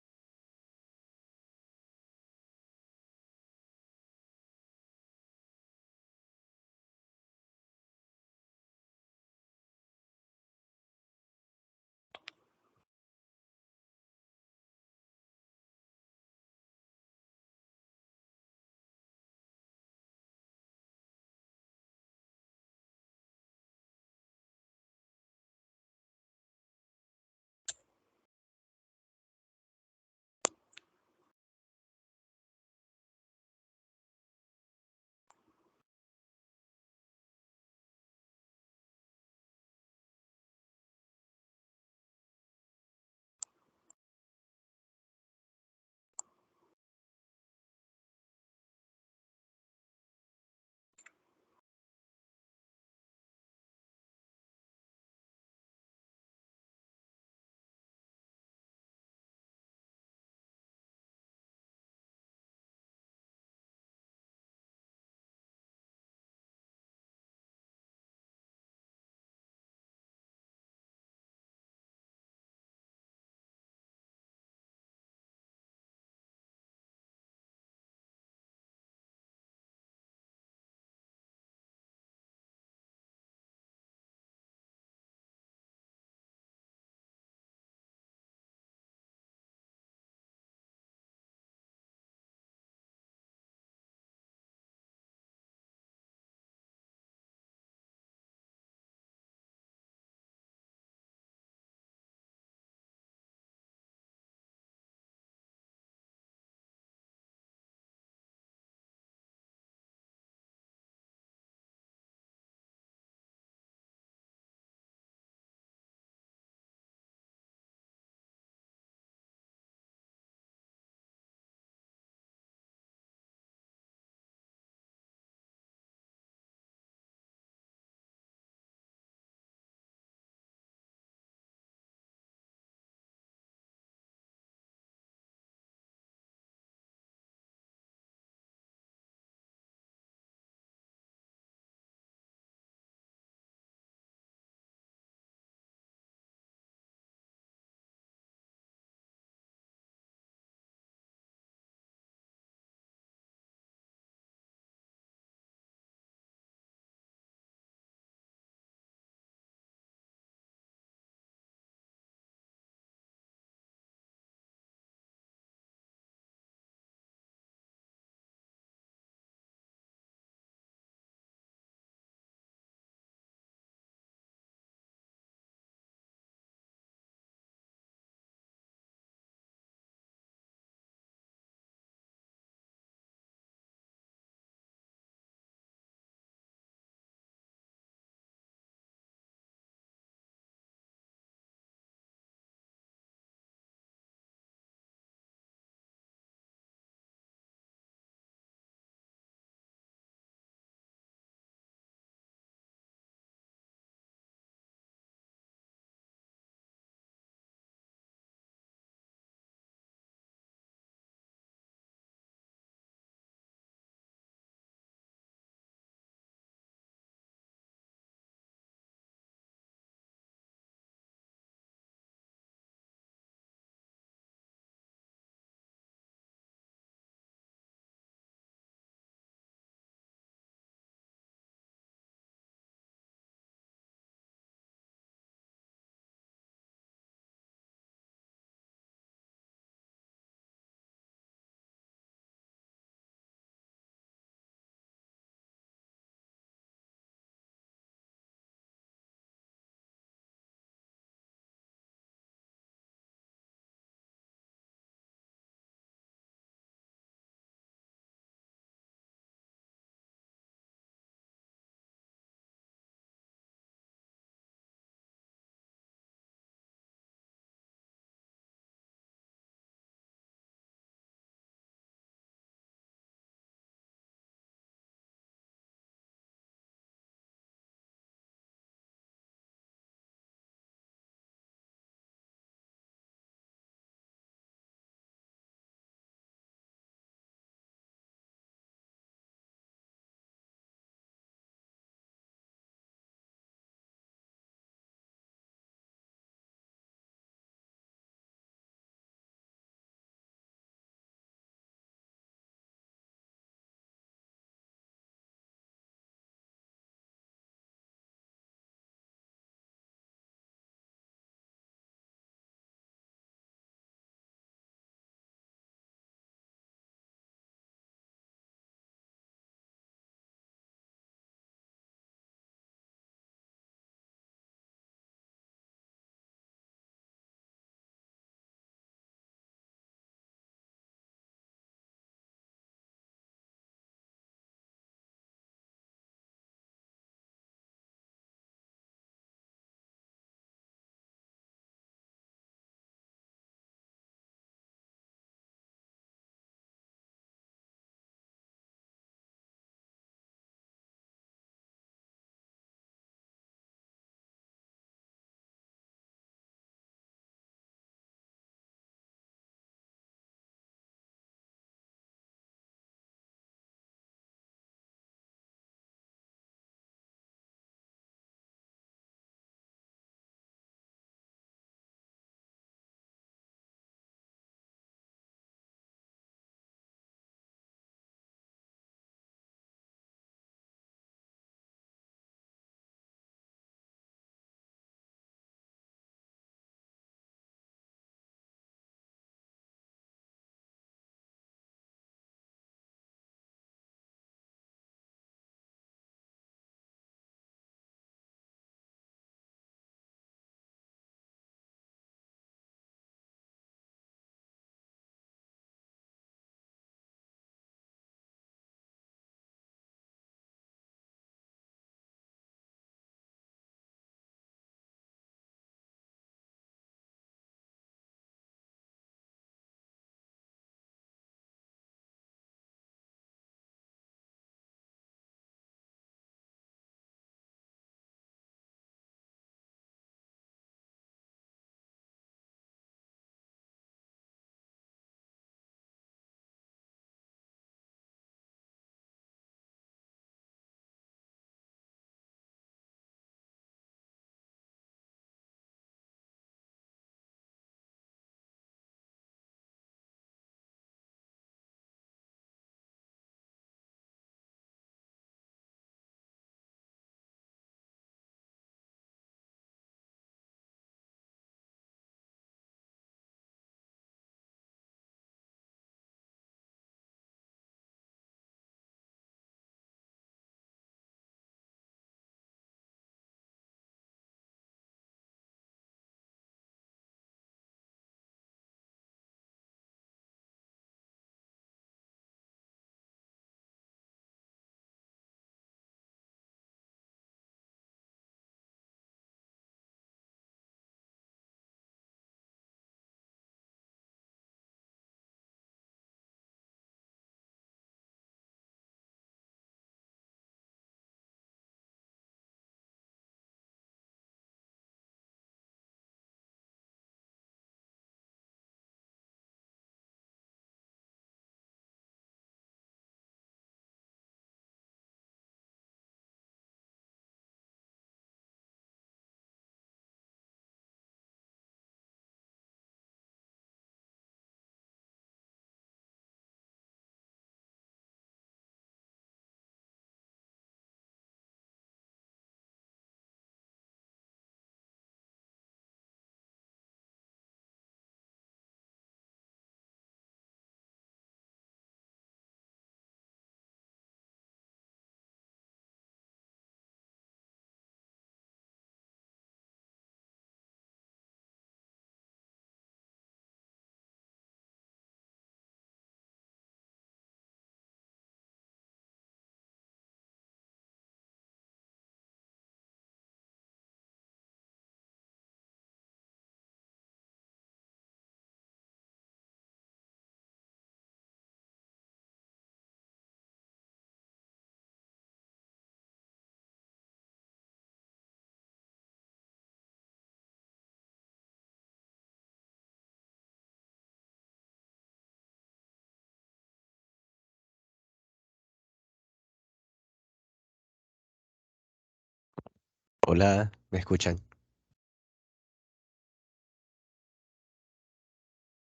[SPEAKER 3] Hola, ¿me escuchan?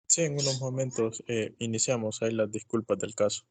[SPEAKER 1] Sí, en unos momentos iniciamos ahí las disculpas del caso.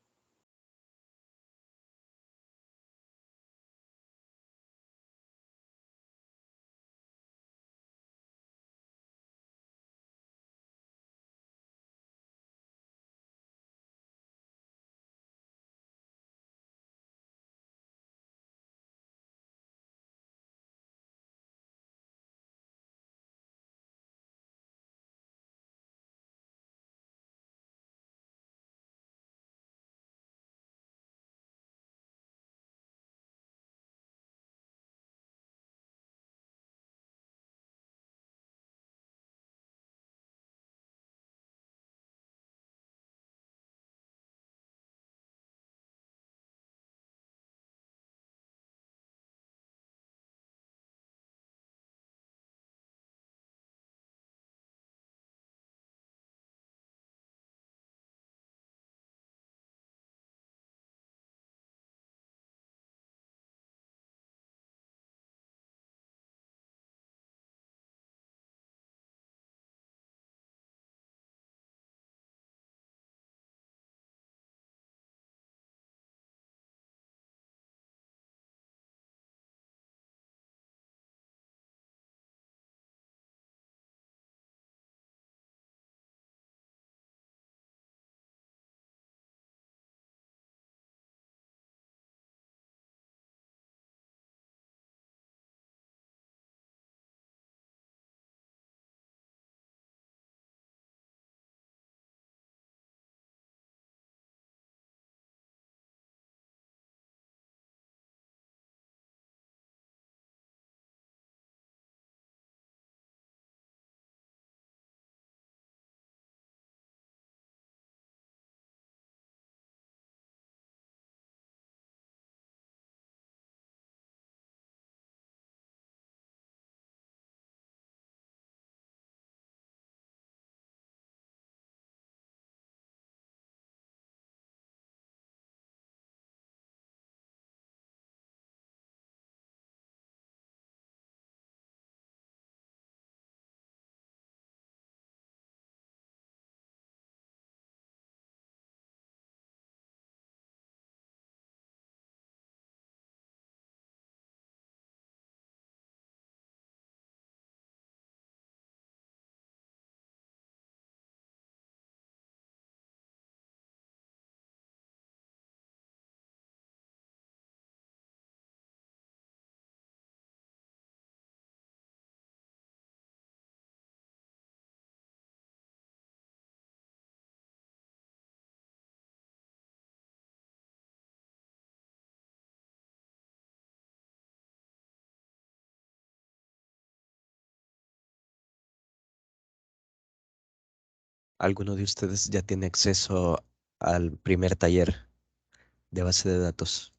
[SPEAKER 3] ¿Alguno de ustedes ya tiene acceso al primer taller de base de datos?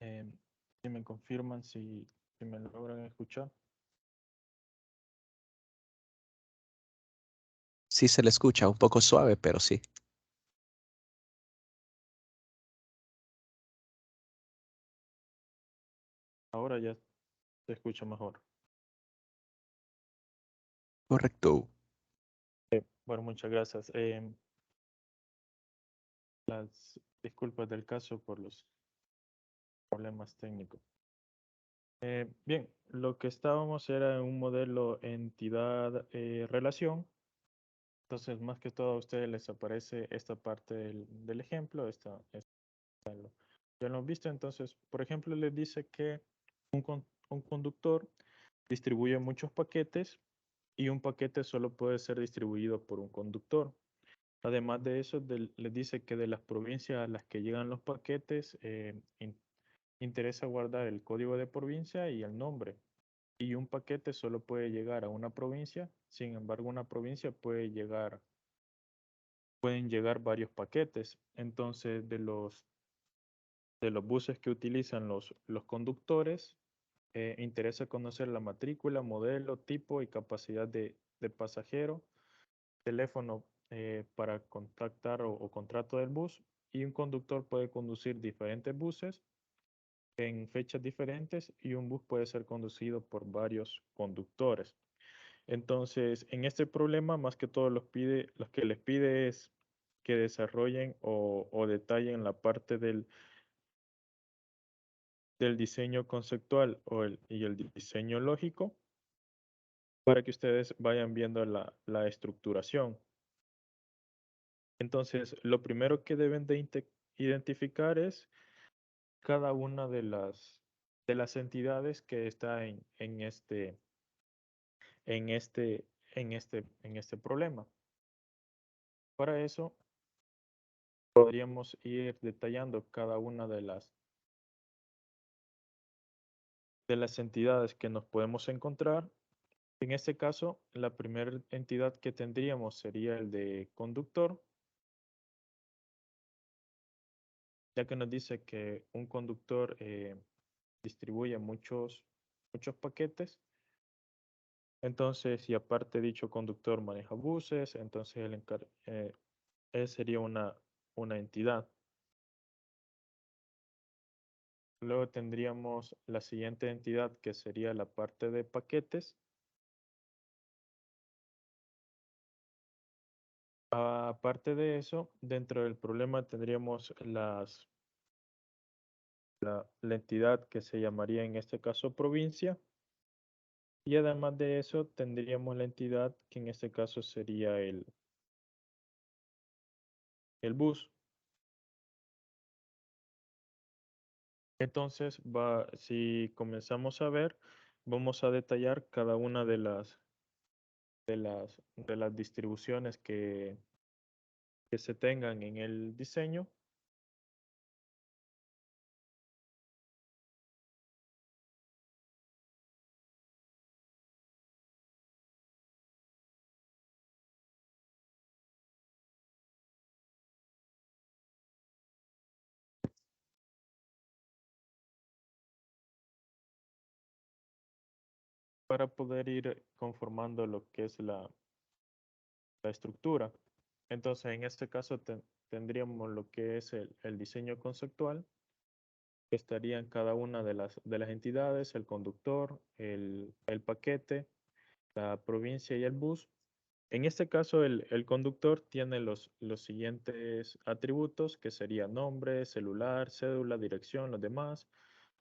[SPEAKER 1] Eh, si me confirman si me logran escuchar.
[SPEAKER 3] Sí se le escucha, un poco suave, pero sí.
[SPEAKER 1] Ahora ya se escucha mejor.
[SPEAKER 3] Correcto.
[SPEAKER 1] Bueno, muchas gracias. Las disculpas del caso por los problemas técnicos. Bien, lo que estábamos era un modelo entidad-relación Entonces, más que todo a ustedes les aparece esta parte del ejemplo, ya lo han visto. Entonces, por ejemplo, les dice que un conductor distribuye muchos paquetes y un paquete solo puede ser distribuido por un conductor. Además de eso, les dice que de las provincias a las que llegan los paquetes, interesa guardar el código de provincia y el nombre. Y un paquete solo puede llegar a una provincia, sin embargo, una provincia pueden llegar varios paquetes. Entonces, de los buses que utilizan los conductores, interesa conocer la matrícula, modelo, tipo y capacidad de pasajero, teléfono para contactar o contrato del bus, y un conductor puede conducir diferentes buses en fechas diferentes y un bus puede ser conducido por varios conductores. Entonces, en este problema, más que todo los que les pide es que desarrollen o detallen la parte del diseño conceptual y el diseño lógico para que ustedes vayan viendo la estructuración. Entonces, lo primero que deben de identificar es cada una de las entidades que está en este, en este problema. Para eso, podríamos ir detallando cada una de las entidades que nos podemos encontrar. En este caso, la primera entidad que tendríamos sería el de conductor, ya que nos dice que un conductor distribuye muchos paquetes. Entonces, y aparte dicho conductor maneja buses, entonces él sería una entidad. Luego tendríamos la siguiente entidad que sería la parte de paquetes. Aparte de eso, dentro del problema tendríamos la entidad que se llamaría en este caso provincia. Y además de eso, tendríamos la entidad que en este caso sería el bus. Entonces, si comenzamos a ver, vamos a detallar cada una de las distribuciones que se tengan en el diseño. Para poder ir conformando lo que es la estructura. Entonces, en este caso tendríamos lo que es el diseño conceptual, que estaría en cada una de las entidades, el conductor, el paquete, la provincia y el bus. En este caso, el conductor tiene los siguientes atributos, que sería nombre, celular, cédula, dirección, los demás.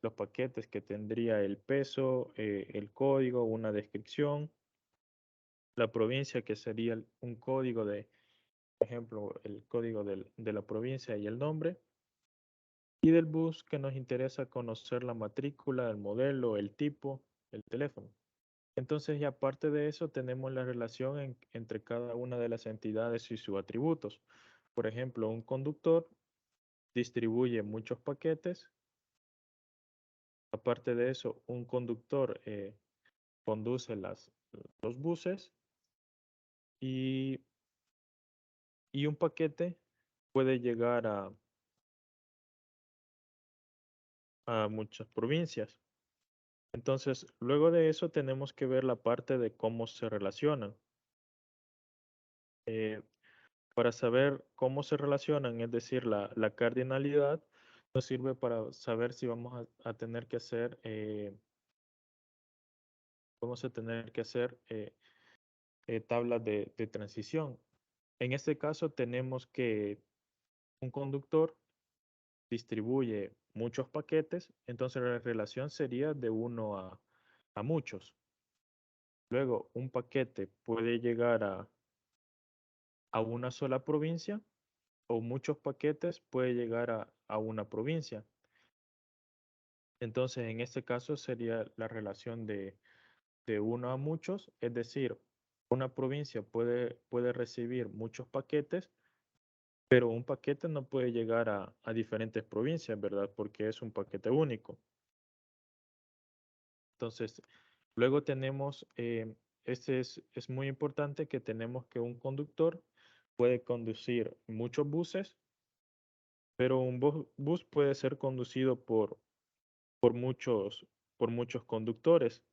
[SPEAKER 1] Los paquetes que tendría el peso, el código, una descripción. La provincia que sería un código por ejemplo, el código de la provincia y el nombre. Y del bus que nos interesa conocer la matrícula, el modelo, el tipo, el teléfono. Entonces, y aparte de eso, tenemos la relación entre cada una de las entidades y sus atributos. Por ejemplo, un conductor distribuye muchos paquetes. Aparte de eso, un conductor conduce los buses y, y un paquete puede llegar a muchas provincias. Entonces, luego de eso tenemos que ver la parte de cómo se relacionan. Eh, para saber cómo se relacionan, es decir, la cardinalidad, nos sirve para saber si vamos a tener que hacer, tablas de transición. En este caso tenemos que un conductor distribuye muchos paquetes, entonces la relación sería de uno a muchos. Luego, un paquete puede llegar a una sola provincia o muchos paquetes puede llegar a una provincia. Entonces, en este caso sería la relación de uno a muchos, es decir, una provincia puede recibir muchos paquetes, pero un paquete no puede llegar a diferentes provincias, ¿verdad? Porque es un paquete único. Entonces, luego tenemos, este es muy importante que tenemos que un conductor puede conducir muchos buses, pero un bus puede ser conducido por muchos conductores.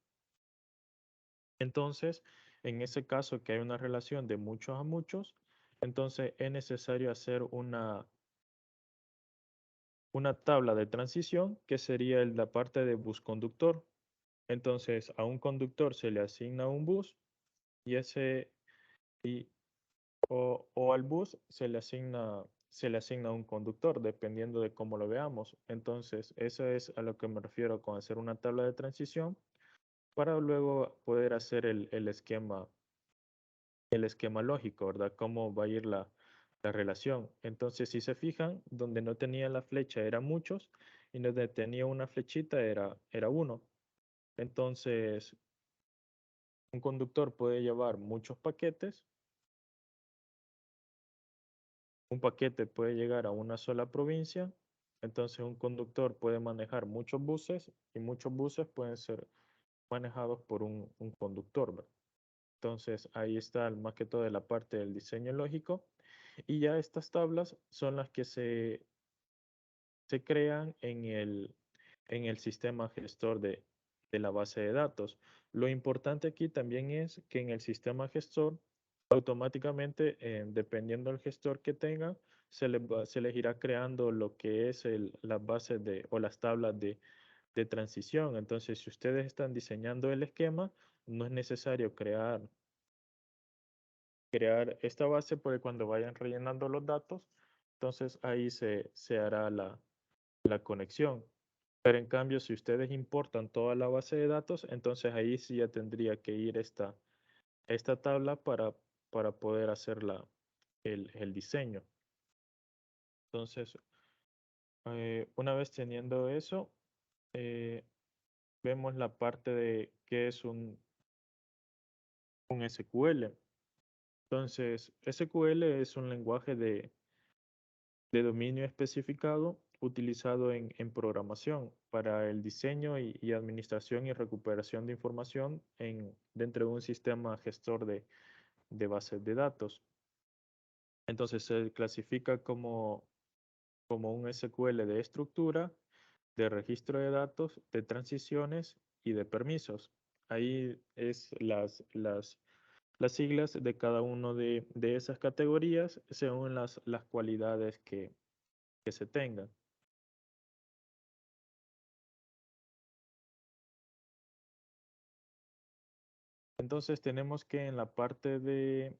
[SPEAKER 1] Entonces, en ese caso que hay una relación de muchos a muchos, entonces es necesario hacer una tabla de transición que sería la parte de bus conductor. Entonces, a un conductor se le asigna un bus y y, o al bus se le asigna un conductor, dependiendo de cómo lo veamos. Entonces, eso es a lo que me refiero con hacer una tabla de transición para luego poder hacer el esquema lógico, ¿verdad? Cómo va a ir la relación. Entonces, si se fijan, donde no tenía la flecha eran muchos y donde tenía una flechita era uno. Entonces, un conductor puede llevar muchos paquetes. Un paquete puede llegar a una sola provincia. Entonces, un conductor puede manejar muchos buses y muchos buses pueden ser manejados por un conductor, ¿verdad? Entonces, ahí está más que todo la parte del diseño lógico. Y ya estas tablas son las que se crean en el sistema gestor de la base de datos. Lo importante aquí también es que en el sistema gestor, automáticamente, dependiendo del gestor que tenga, se les irá creando lo que es las bases o las tablas de transición. Entonces, si ustedes están diseñando el esquema, no es necesario crear esta base, porque cuando vayan rellenando los datos, entonces ahí se hará la conexión. Pero en cambio, si ustedes importan toda la base de datos, entonces ahí sí ya tendría que ir esta tabla para poder hacer el diseño. Entonces, una vez teniendo eso, vemos la parte de qué es un SQL. Entonces, SQL es un lenguaje de dominio especificado utilizado en programación para el diseño y administración y recuperación de información dentro de un sistema gestor de bases de datos. Entonces se clasifica como un SQL de estructura, de registro de datos, de transiciones y de permisos. Ahí es las siglas de cada uno de esas categorías según las cualidades que se tengan. Entonces tenemos que en la parte de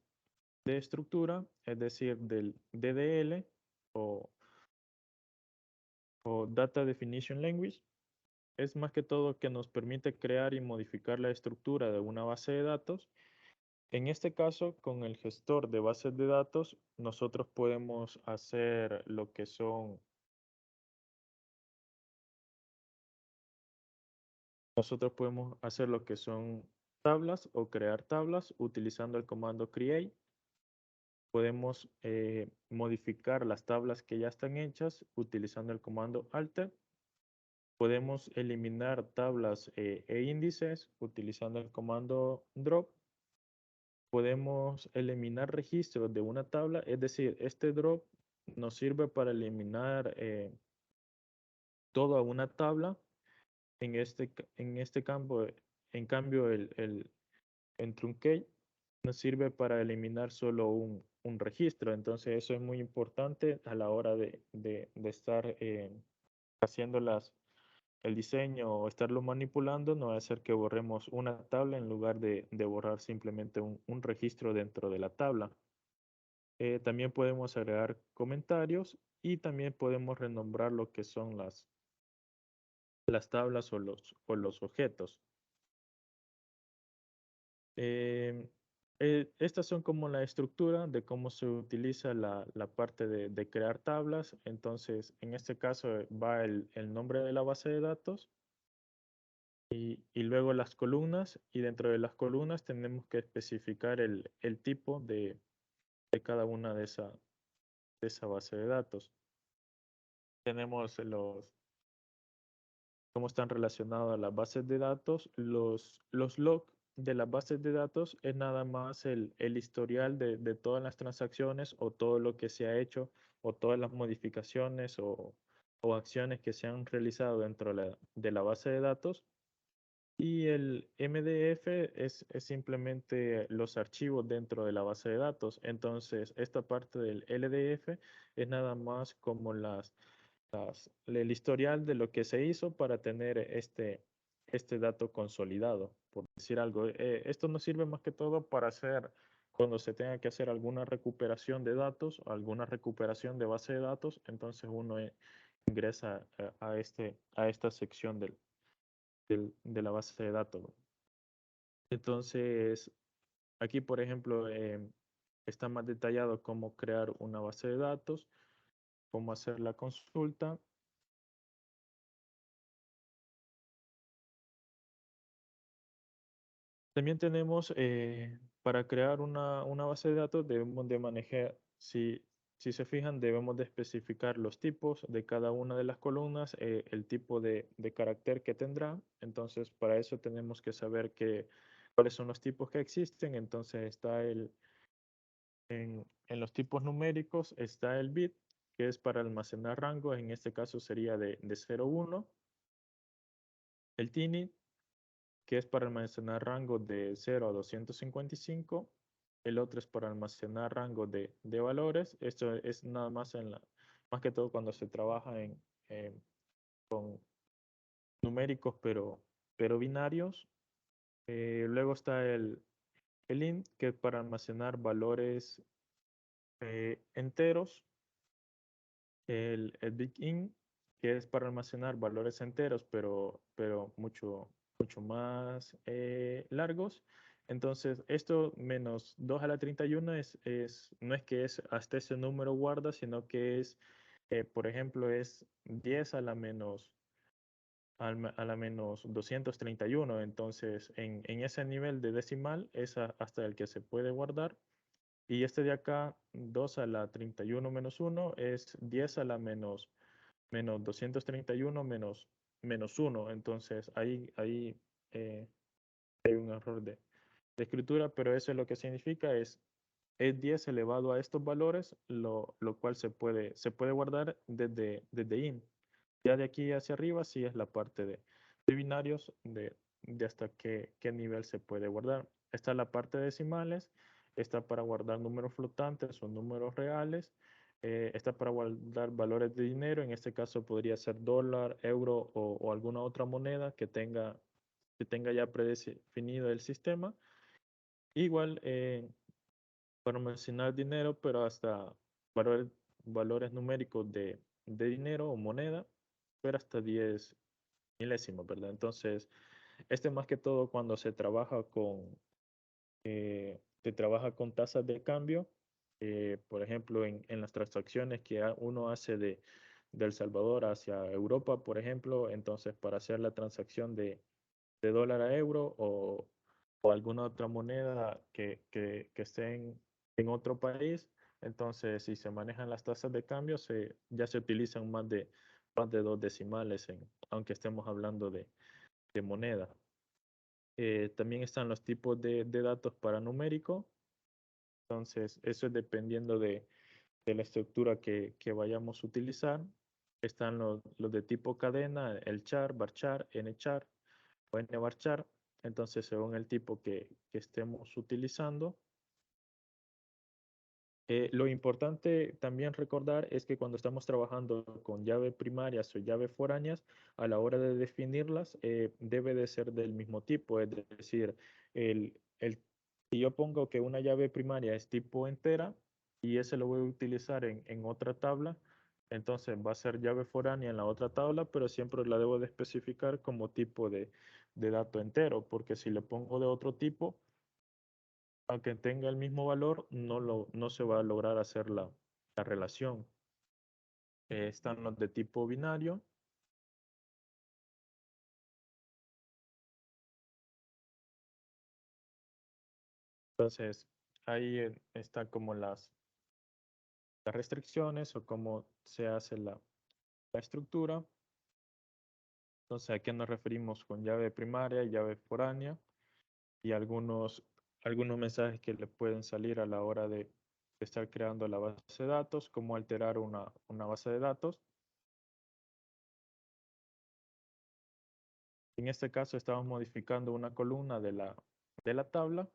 [SPEAKER 1] estructura, es decir, del DDL o Data Definition Language, es más que todo que nos permite crear y modificar la estructura de una base de datos. En este caso, con el gestor de bases de datos, nosotros podemos hacer lo que son tablas o crear tablas utilizando el comando create. Podemos modificar las tablas que ya están hechas utilizando el comando alter. Podemos eliminar tablas e índices utilizando el comando drop. Podemos eliminar registros de una tabla, es decir, este drop nos sirve para eliminar toda una tabla. En este campo, en cambio, el truncate nos sirve para eliminar solo un registro. Entonces, eso es muy importante a la hora de estar haciendo el diseño o estarlo manipulando. No va a hacer que borremos una tabla en lugar de borrar simplemente un registro dentro de la tabla. También podemos agregar comentarios y también podemos renombrar lo que son las tablas o los objetos. Estas son como la estructura de cómo se utiliza la parte de crear tablas. Entonces, en este caso va el nombre de la base de datos y luego las columnas. Y dentro de las columnas tenemos que especificar el tipo de cada una de esa base de datos. Tenemos cómo están relacionadas las bases de datos. Los logs de las bases de datos es nada más el historial de todas las transacciones o todo lo que se ha hecho o todas las modificaciones o acciones que se han realizado dentro de la base de datos. Y el MDF es simplemente los archivos dentro de la base de datos. Entonces, esta parte del LDF es nada más como el historial de lo que se hizo para tener este dato consolidado, por decir algo. Esto nos sirve más que todo para hacer, cuando se tenga que hacer alguna recuperación de datos, alguna recuperación de base de datos, entonces uno ingresa a esta sección de la base de datos. Entonces, aquí, por ejemplo, está más detallado cómo crear una base de datos, cómo hacer la consulta. También tenemos, para crear una base de datos, debemos de manejar, si se fijan, debemos de especificar los tipos de cada una de las columnas, el tipo de carácter que tendrá. Entonces, para eso tenemos que saber cuáles son los tipos que existen. Entonces, está en los tipos numéricos, está el bit, que es para almacenar rangos. En este caso sería de 0 a 1. El tiny, que es para almacenar rangos de 0 a 255. El otro es para almacenar rangos de valores. Esto es nada más más que todo cuando se trabaja con numéricos, pero binarios. Luego está el int, que es para almacenar valores enteros. El big int, que es para almacenar valores enteros, pero mucho más largos. Entonces, esto menos 2 a la 31 no es que es hasta ese número guarda, sino que es, por ejemplo, es 10 a la menos 231. Entonces, en ese nivel de decimal es hasta el que se puede guardar. Y este de acá, 2 a la 31 menos 1, es 10 a la menos 231 menos 1. Entonces, ahí hay un error de escritura, pero eso es lo que significa, es 10 elevado a estos valores, lo cual se puede guardar desde int. Ya de aquí hacia arriba sí es la parte de binarios, de hasta qué nivel se puede guardar. Está la parte de decimales, está para guardar números flotantes o números reales, está para guardar valores de dinero. En este caso podría ser dólar, euro o alguna otra moneda que tenga ya predefinido el sistema. Igual, para almacenar dinero, pero hasta valores, valores numéricos de dinero o moneda, pero hasta 10 milésimos, ¿verdad? Entonces, más que todo cuando se trabaja con tasas de cambio. Por ejemplo, en las transacciones que uno hace de El Salvador hacia Europa, por ejemplo. Entonces, para hacer la transacción de dólar a euro o alguna otra moneda que esté en otro país. Entonces, si se manejan las tasas de cambio, ya se utilizan más de dos decimales, aunque estemos hablando de moneda. También están los tipos de datos para numérico. Entonces, eso es dependiendo de la estructura que vayamos a utilizar. Están los de tipo cadena, el char, varchar, nchar o nvarchar. Entonces, según el tipo que estemos utilizando. Lo importante también recordar es que cuando estamos trabajando con llaves primarias o llaves foráneas, a la hora de definirlas, debe de ser del mismo tipo. Es decir, si yo pongo que una llave primaria es tipo entera y ese lo voy a utilizar en otra tabla, entonces va a ser llave foránea en la otra tabla, pero siempre la debo de especificar como tipo de dato entero, porque si le pongo de otro tipo, aunque tenga el mismo valor, no se va a lograr hacer la relación. Están los de tipo binario. Entonces, ahí están como las restricciones o cómo se hace la estructura. Entonces, ¿a qué nos referimos con llave primaria, llave foránea y algunos mensajes que le pueden salir a la hora de estar creando la base de datos, cómo alterar una base de datos? En este caso estamos modificando una columna de la tabla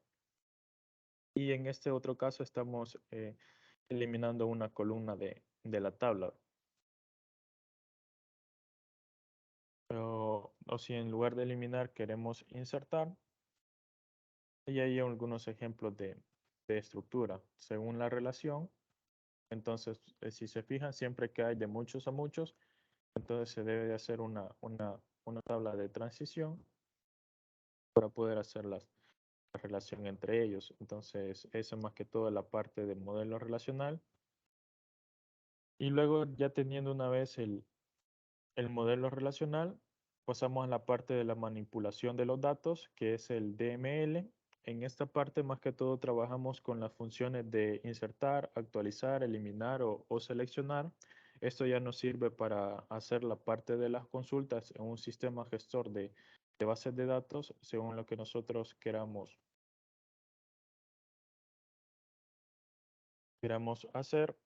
[SPEAKER 1] y en este otro caso estamos eliminando una columna de la tabla. O si en lugar de eliminar queremos insertar, y hay algunos ejemplos de estructura según la relación. Entonces, si se fijan, siempre que hay de muchos a muchos, entonces se debe de hacer una tabla de transición para poder hacer la relación entre ellos. Entonces, eso más que todo la parte de modelo relacional. Y luego, ya teniendo una vez el modelo relacional, pasamos a la parte de la manipulación de los datos, que es el DML. En esta parte, más que todo, trabajamos con las funciones de insertar, actualizar, eliminar o seleccionar. Esto ya nos sirve para hacer la parte de las consultas en un sistema gestor de bases de datos, según lo que nosotros queramos hacer.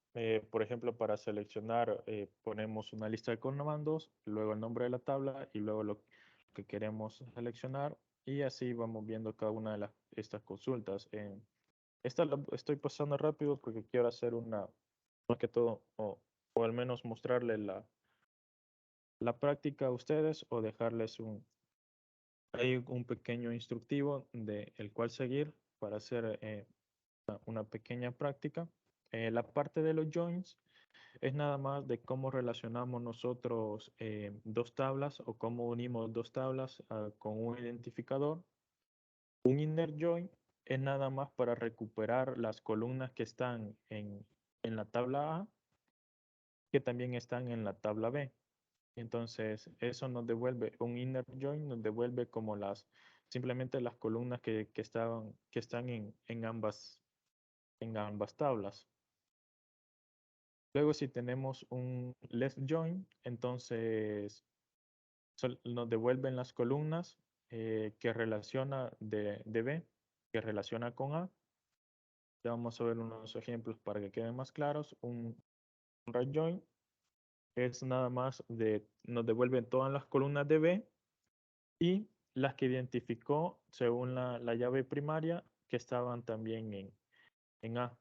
[SPEAKER 1] Por ejemplo, para seleccionar, ponemos una lista de comandos, luego el nombre de la tabla y luego lo que queremos seleccionar, y así vamos viendo cada una de estas consultas. Esta la estoy pasando rápido porque quiero hacer más que todo, o al menos mostrarle la práctica a ustedes o dejarles hay un pequeño instructivo de el cual seguir para hacer una pequeña práctica. La parte de los joins es nada más de cómo relacionamos nosotros dos tablas o cómo unimos dos tablas con un identificador. Un inner join es nada más para recuperar las columnas que están en la tabla A, que también están en la tabla B. Entonces, eso nos devuelve un inner join, nos devuelve como simplemente las columnas que están en ambas tablas. Luego, si tenemos un left join, entonces nos devuelven las columnas que relaciona de B, que relaciona con A. Ya vamos a ver unos ejemplos para que queden más claros. Un right join es nada más nos devuelven todas las columnas de B y las que identificó según la llave primaria que estaban también en A.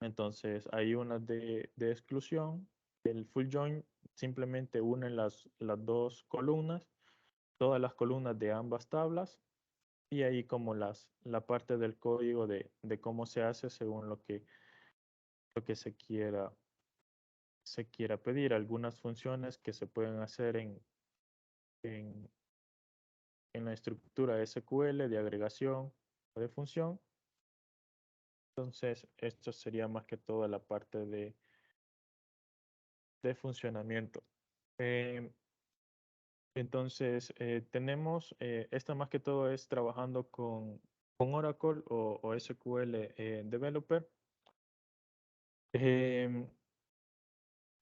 [SPEAKER 1] Entonces hay una de exclusión. El full join simplemente une las dos columnas, todas las columnas de ambas tablas, y ahí como la parte del código de cómo se hace según lo que se quiera pedir. Algunas funciones que se pueden hacer en, en la estructura SQL de agregación o de función. Entonces, esto sería más que todo la parte de funcionamiento. Entonces, tenemos, esta más que todo es trabajando con Oracle o SQL Developer. Em,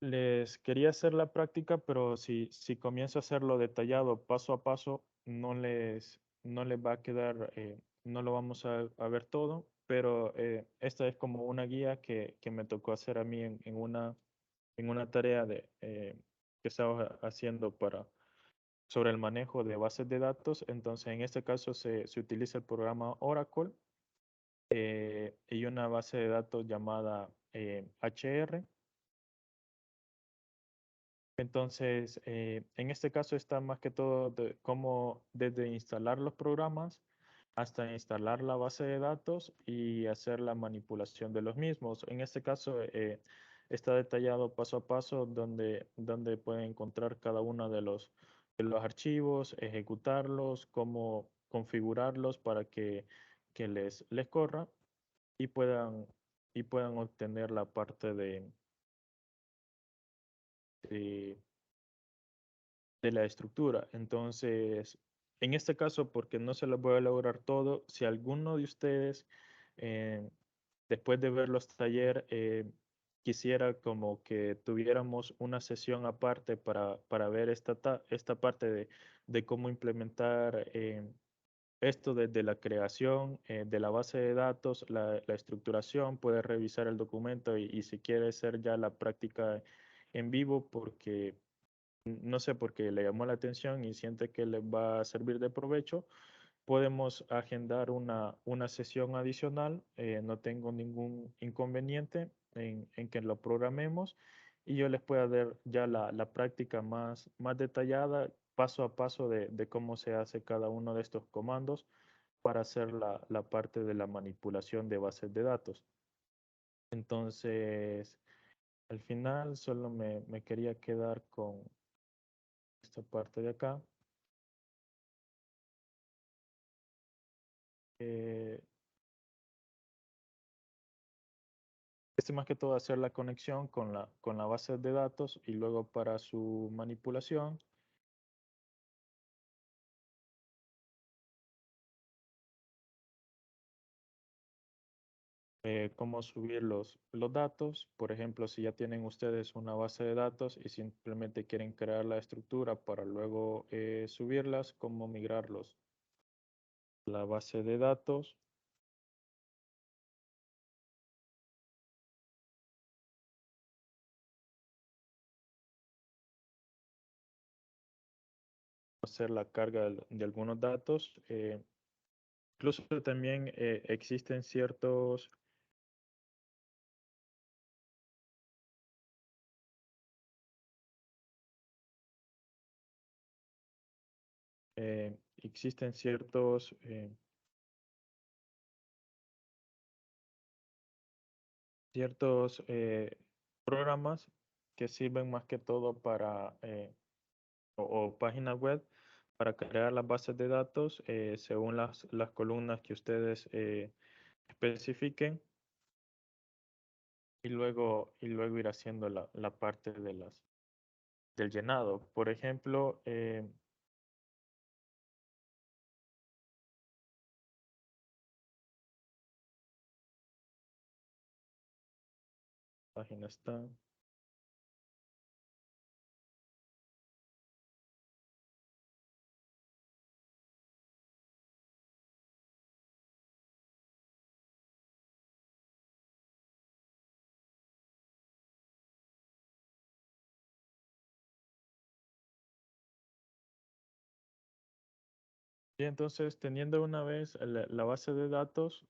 [SPEAKER 1] Les quería hacer la práctica, pero si comienzo a hacerlo detallado paso a paso, no les va a quedar, no lo vamos a ver todo, pero esta es como una guía que me tocó hacer a mí en una tarea que estaba haciendo sobre el manejo de bases de datos. Entonces, en este caso se utiliza el programa Oracle y una base de datos llamada HR. Entonces, en este caso está más que todo cómo desde instalar los programas hasta instalar la base de datos y hacer la manipulación de los mismos. En este caso está detallado paso a paso donde pueden encontrar cada uno de los archivos, ejecutarlos, cómo configurarlos para que que les corra y puedan obtener la parte de, de la estructura. Entonces, en este caso, porque no se lo voy a lograr todo, si alguno de ustedes, eh, después de ver los talleres, quisiera como que tuviéramos una sesión aparte para ver esta parte de cómo implementar esto desde la creación de la base de datos, la estructuración, puede revisar el documento y si quiere hacer ya la práctica en vivo, porque no sé por qué le llamó la atención y siente que le va a servir de provecho, podemos agendar una sesión adicional. No tengo ningún inconveniente en que lo programemos y yo les pueda dar ya la práctica más detallada, paso a paso de cómo se hace cada uno de estos comandos para hacer la parte de la manipulación de bases de datos. Entonces, al final solo me quería quedar con esta parte de acá. Eh, más que todo hacer la conexión con la base de datos y luego para su manipulación, cómo subir los datos. Por ejemplo, si ya tienen ustedes una base de datos y simplemente quieren crear la estructura para luego subirlas, cómo migrarlos. La base de datos, hacer la carga de algunos datos. Incluso también existen existen ciertos programas que sirven más que todo para, o páginas web para crear las bases de datos según las columnas que ustedes especifiquen y luego ir haciendo la parte del llenado. Por ejemplo, página está. Y entonces, teniendo una vez la base de datos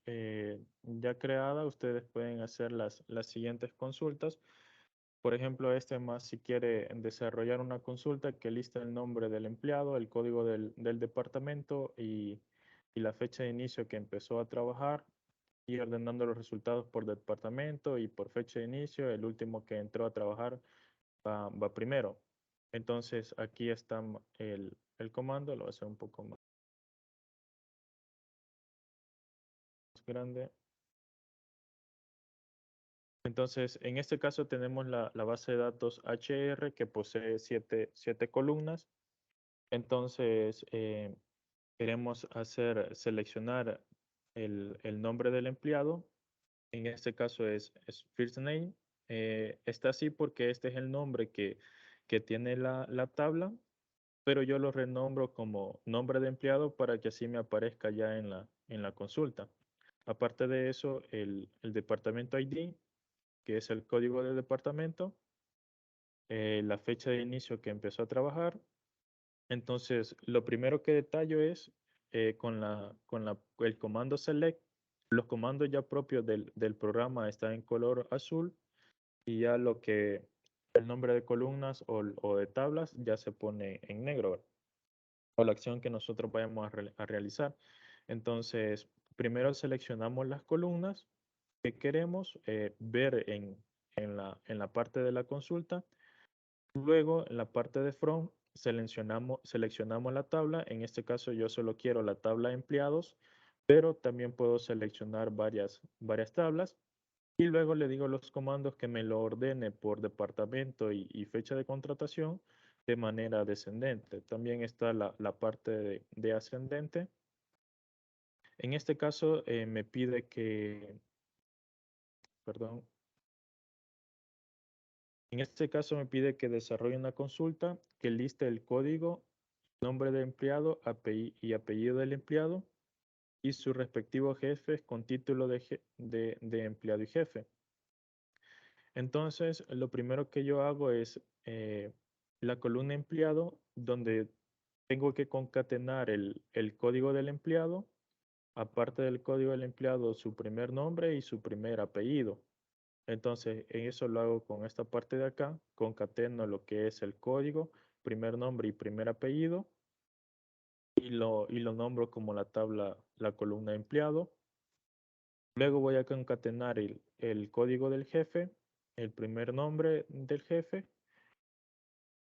[SPEAKER 1] ya creada, ustedes pueden hacer las siguientes consultas. Por ejemplo, este más si quiere desarrollar una consulta que lista el nombre del empleado, el código del departamento y la fecha de inicio que empezó a trabajar y ordenando los resultados por departamento y por fecha de inicio, el último que entró a trabajar va primero. Entonces, aquí está el comando, lo voy a hacer un poco más grande. Entonces, en este caso tenemos la base de datos HR que posee siete columnas. Entonces, queremos seleccionar el nombre del empleado. En este caso es first name. Está así porque este es el nombre que tiene la tabla, pero yo lo renombro como nombre de empleado para que así me aparezca ya en la consulta. Aparte de eso, el departamento ID, que es el código del departamento, la fecha de inicio que empezó a trabajar. Entonces, lo primero que detallo es con el comando select. Los comandos ya propios del programa están en color azul y ya el nombre de columnas o de tablas ya se pone en negro, o la acción que nosotros vayamos a realizar. Entonces, primero seleccionamos las columnas que queremos ver en la parte de la consulta. Luego, en la parte de front, seleccionamos la tabla. En este caso, yo solo quiero la tabla de empleados pero también puedo seleccionar varias tablas y luego le digo a los comandos que me lo ordene por departamento y fecha de contratación de manera descendente. También está la parte de ascendente. En este caso me pide que, perdón, en este caso me pide que desarrolle una consulta que liste el código, nombre del empleado y apellido del empleado y sus respectivos jefes con título de empleado y jefe. Entonces, lo primero que yo hago es la columna empleado, donde tengo que concatenar el código del empleado, aparte del código del empleado, su primer nombre y su primer apellido. Entonces, en eso lo hago con esta parte de acá, concateno lo que es el código, primer nombre y primer apellido, y lo nombro como la tabla, la columna empleado. Luego voy a concatenar el código del jefe, el primer nombre del jefe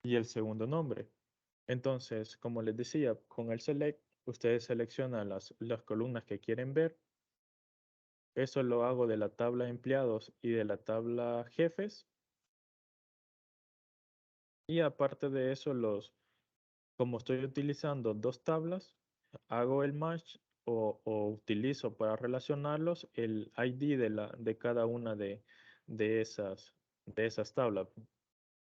[SPEAKER 1] y el segundo nombre. Entonces, como les decía, con el select, ustedes seleccionan las columnas que quieren ver. Eso lo hago de la tabla empleados y de la tabla jefes. Y aparte de eso, como estoy utilizando dos tablas, hago el match o utilizo para relacionarlos el ID de cada una de esas tablas.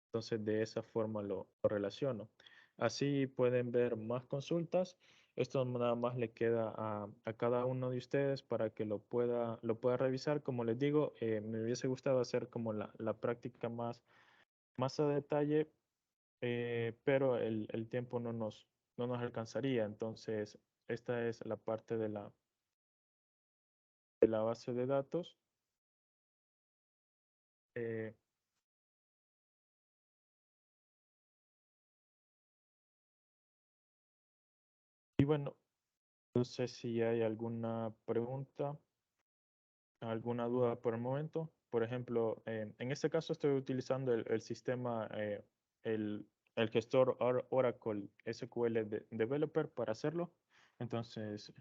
[SPEAKER 1] Entonces de esa forma lo relaciono. Así pueden ver más consultas. Esto nada más le queda a cada uno de ustedes para que lo pueda revisar. Como les digo, me hubiese gustado hacer como la práctica más a detalle, pero el tiempo no nos alcanzaría. Entonces, esta es la parte de la base de datos. Eh, y bueno, no sé si hay alguna pregunta, alguna duda por el momento. Por ejemplo, en este caso estoy utilizando el sistema, el, el gestor Oracle SQL Developer para hacerlo. Entonces,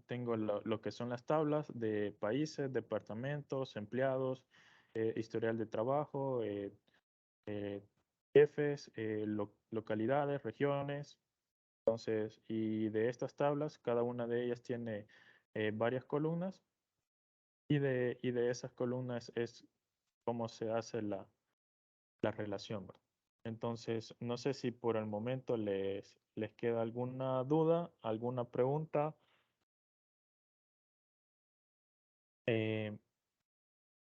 [SPEAKER 1] tengo lo que son las tablas de países, departamentos, empleados, historial de trabajo, eh, jefes, localidades, regiones. Entonces, y de estas tablas, cada una de ellas tiene varias columnas y de esas columnas es cómo se hace la relación, ¿verdad? Entonces, no sé si por el momento les queda alguna duda, alguna pregunta. Eh,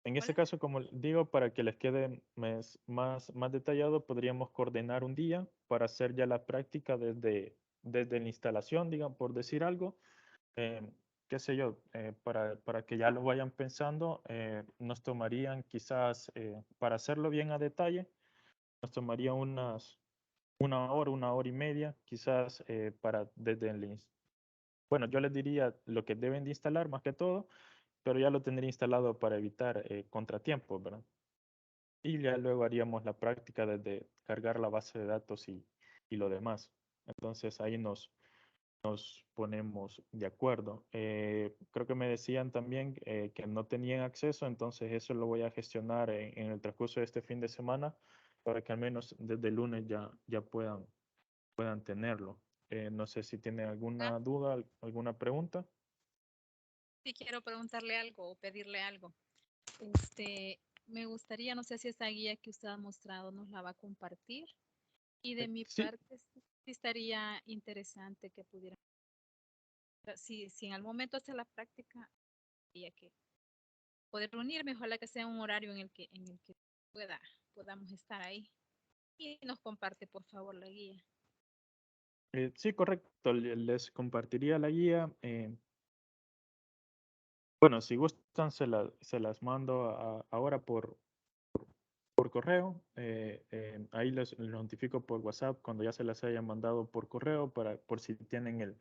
[SPEAKER 1] En ese
[SPEAKER 2] Hola.
[SPEAKER 1] caso, como digo, para que les quede más detallado, podríamos coordinar un día para hacer ya la práctica desde la instalación, digan, por decir algo. Eh, qué sé yo, para que ya lo vayan pensando, nos tomarían quizás, para hacerlo bien a detalle, nos tomaría una hora y media, quizás desde bueno, yo les diría lo que deben de instalar más que todo, pero ya lo tendría instalado para evitar contratiempos, ¿verdad? Y ya luego haríamos la práctica desde cargar la base de datos y lo demás. Entonces ahí nos ponemos de acuerdo. Creo que me decían también que no tenían acceso, entonces eso lo voy a gestionar en el transcurso de este fin de semana para que al menos desde el lunes ya puedan tenerlo. No sé si tienen alguna duda, alguna pregunta.
[SPEAKER 2] Sí, quiero preguntarle algo o pedirle algo. Me gustaría, no sé si esa guía que usted ha mostrado nos la va a compartir. Y de mi
[SPEAKER 1] Sí,
[SPEAKER 2] parte, sí estaría interesante que pudiera, si en algún momento hace la práctica, habría que poder reunirme, ojalá que sea un horario en el que podamos estar ahí. Y nos comparte, por favor, la guía.
[SPEAKER 1] sí, correcto. Les compartiría la guía. Bueno, si gustan, se las mando ahora por correo. Ahí les notifico por WhatsApp cuando ya se las haya mandado por correo por si tienen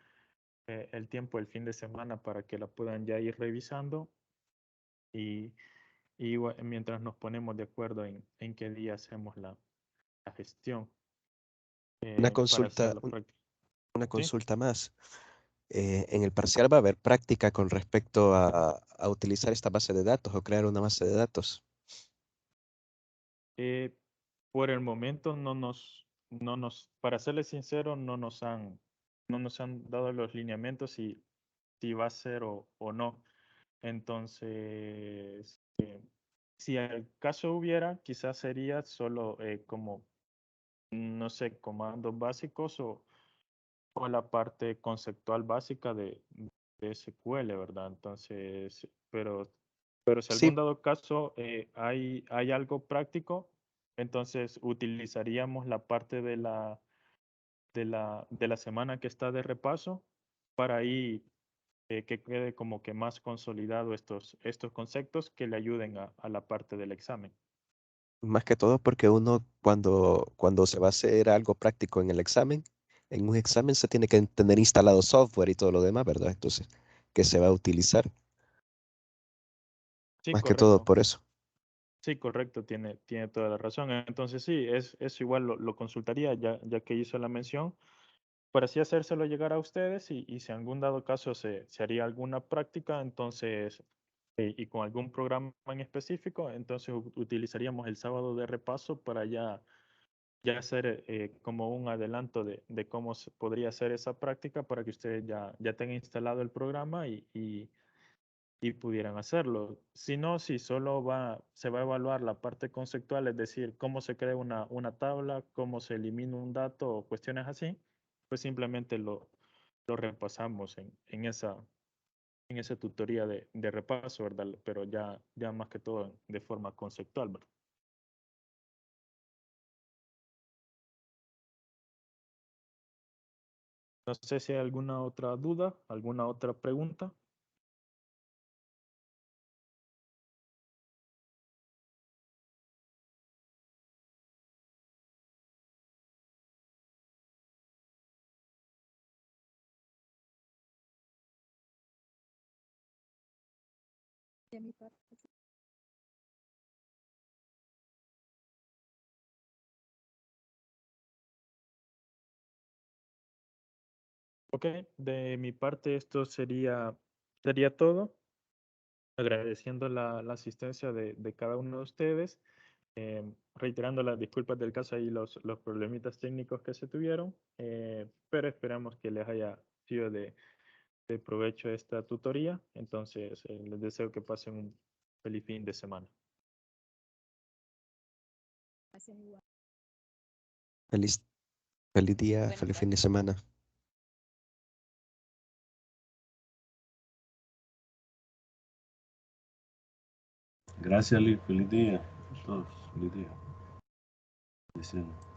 [SPEAKER 1] el tiempo el fin de semana para que la puedan ya ir revisando y, mientras nos ponemos de acuerdo en qué día hacemos la gestión
[SPEAKER 3] Una
[SPEAKER 1] para hacer
[SPEAKER 3] consulta,
[SPEAKER 1] la práctica.
[SPEAKER 3] una
[SPEAKER 1] ¿Sí?
[SPEAKER 3] consulta más. En el parcial va a haber práctica con respecto a utilizar esta base de datos o crear una base de datos.
[SPEAKER 1] Por el momento para serles sincero, no nos han dado los lineamientos si va a ser o no. Entonces, si el caso hubiera, quizás sería solo como, no sé, comandos básicos o la parte conceptual básica de SQL, ¿verdad? Entonces, pero si
[SPEAKER 3] Sí,
[SPEAKER 1] algún dado caso hay algo práctico, entonces utilizaríamos la parte de la semana que está de repaso para ahí que quede como que más consolidado estos conceptos que le ayuden a la parte del examen.
[SPEAKER 3] más que todo porque uno cuando se va a hacer algo práctico en el examen, en un examen se tiene que tener instalado software y todo lo demás, ¿verdad? Entonces, que se va a utilizar,
[SPEAKER 1] Sí,
[SPEAKER 3] más que todo
[SPEAKER 1] correcto.
[SPEAKER 3] por eso.
[SPEAKER 1] Sí, correcto, tiene toda la razón. Entonces sí, eso igual lo consultaría ya que hizo la mención, para así hacérselo llegar a ustedes y si en algún dado caso se haría alguna práctica, entonces, y con algún programa en específico, entonces utilizaríamos el sábado de repaso para ya hacer como un adelanto de cómo se podría hacer esa práctica para que ustedes ya tengan instalado el programa y pudieran hacerlo. Si no, si solo se va a evaluar la parte conceptual, es decir, cómo se crea una tabla, cómo se elimina un dato o cuestiones así, pues simplemente lo repasamos en esa tutoría de repaso, ¿verdad? Pero ya más que todo de forma conceptual, ¿verdad? No sé si hay alguna otra duda, alguna otra pregunta.
[SPEAKER 2] De mi parte, sí.
[SPEAKER 1] Ok, de mi parte esto sería todo. Agradeciendo la asistencia de cada uno de ustedes, reiterando las disculpas del caso y los problemitas técnicos que se tuvieron, pero esperamos que les haya sido de provecho esta tutoría. Entonces, les deseo que pasen un feliz fin de semana.
[SPEAKER 2] Hacen igual.
[SPEAKER 3] Feliz, feliz día,
[SPEAKER 2] Buenas
[SPEAKER 3] feliz fin de
[SPEAKER 2] tardes.
[SPEAKER 3] semana.
[SPEAKER 4] Gracias, Lee. Feliz día a todos. Feliz día. Bendiciones.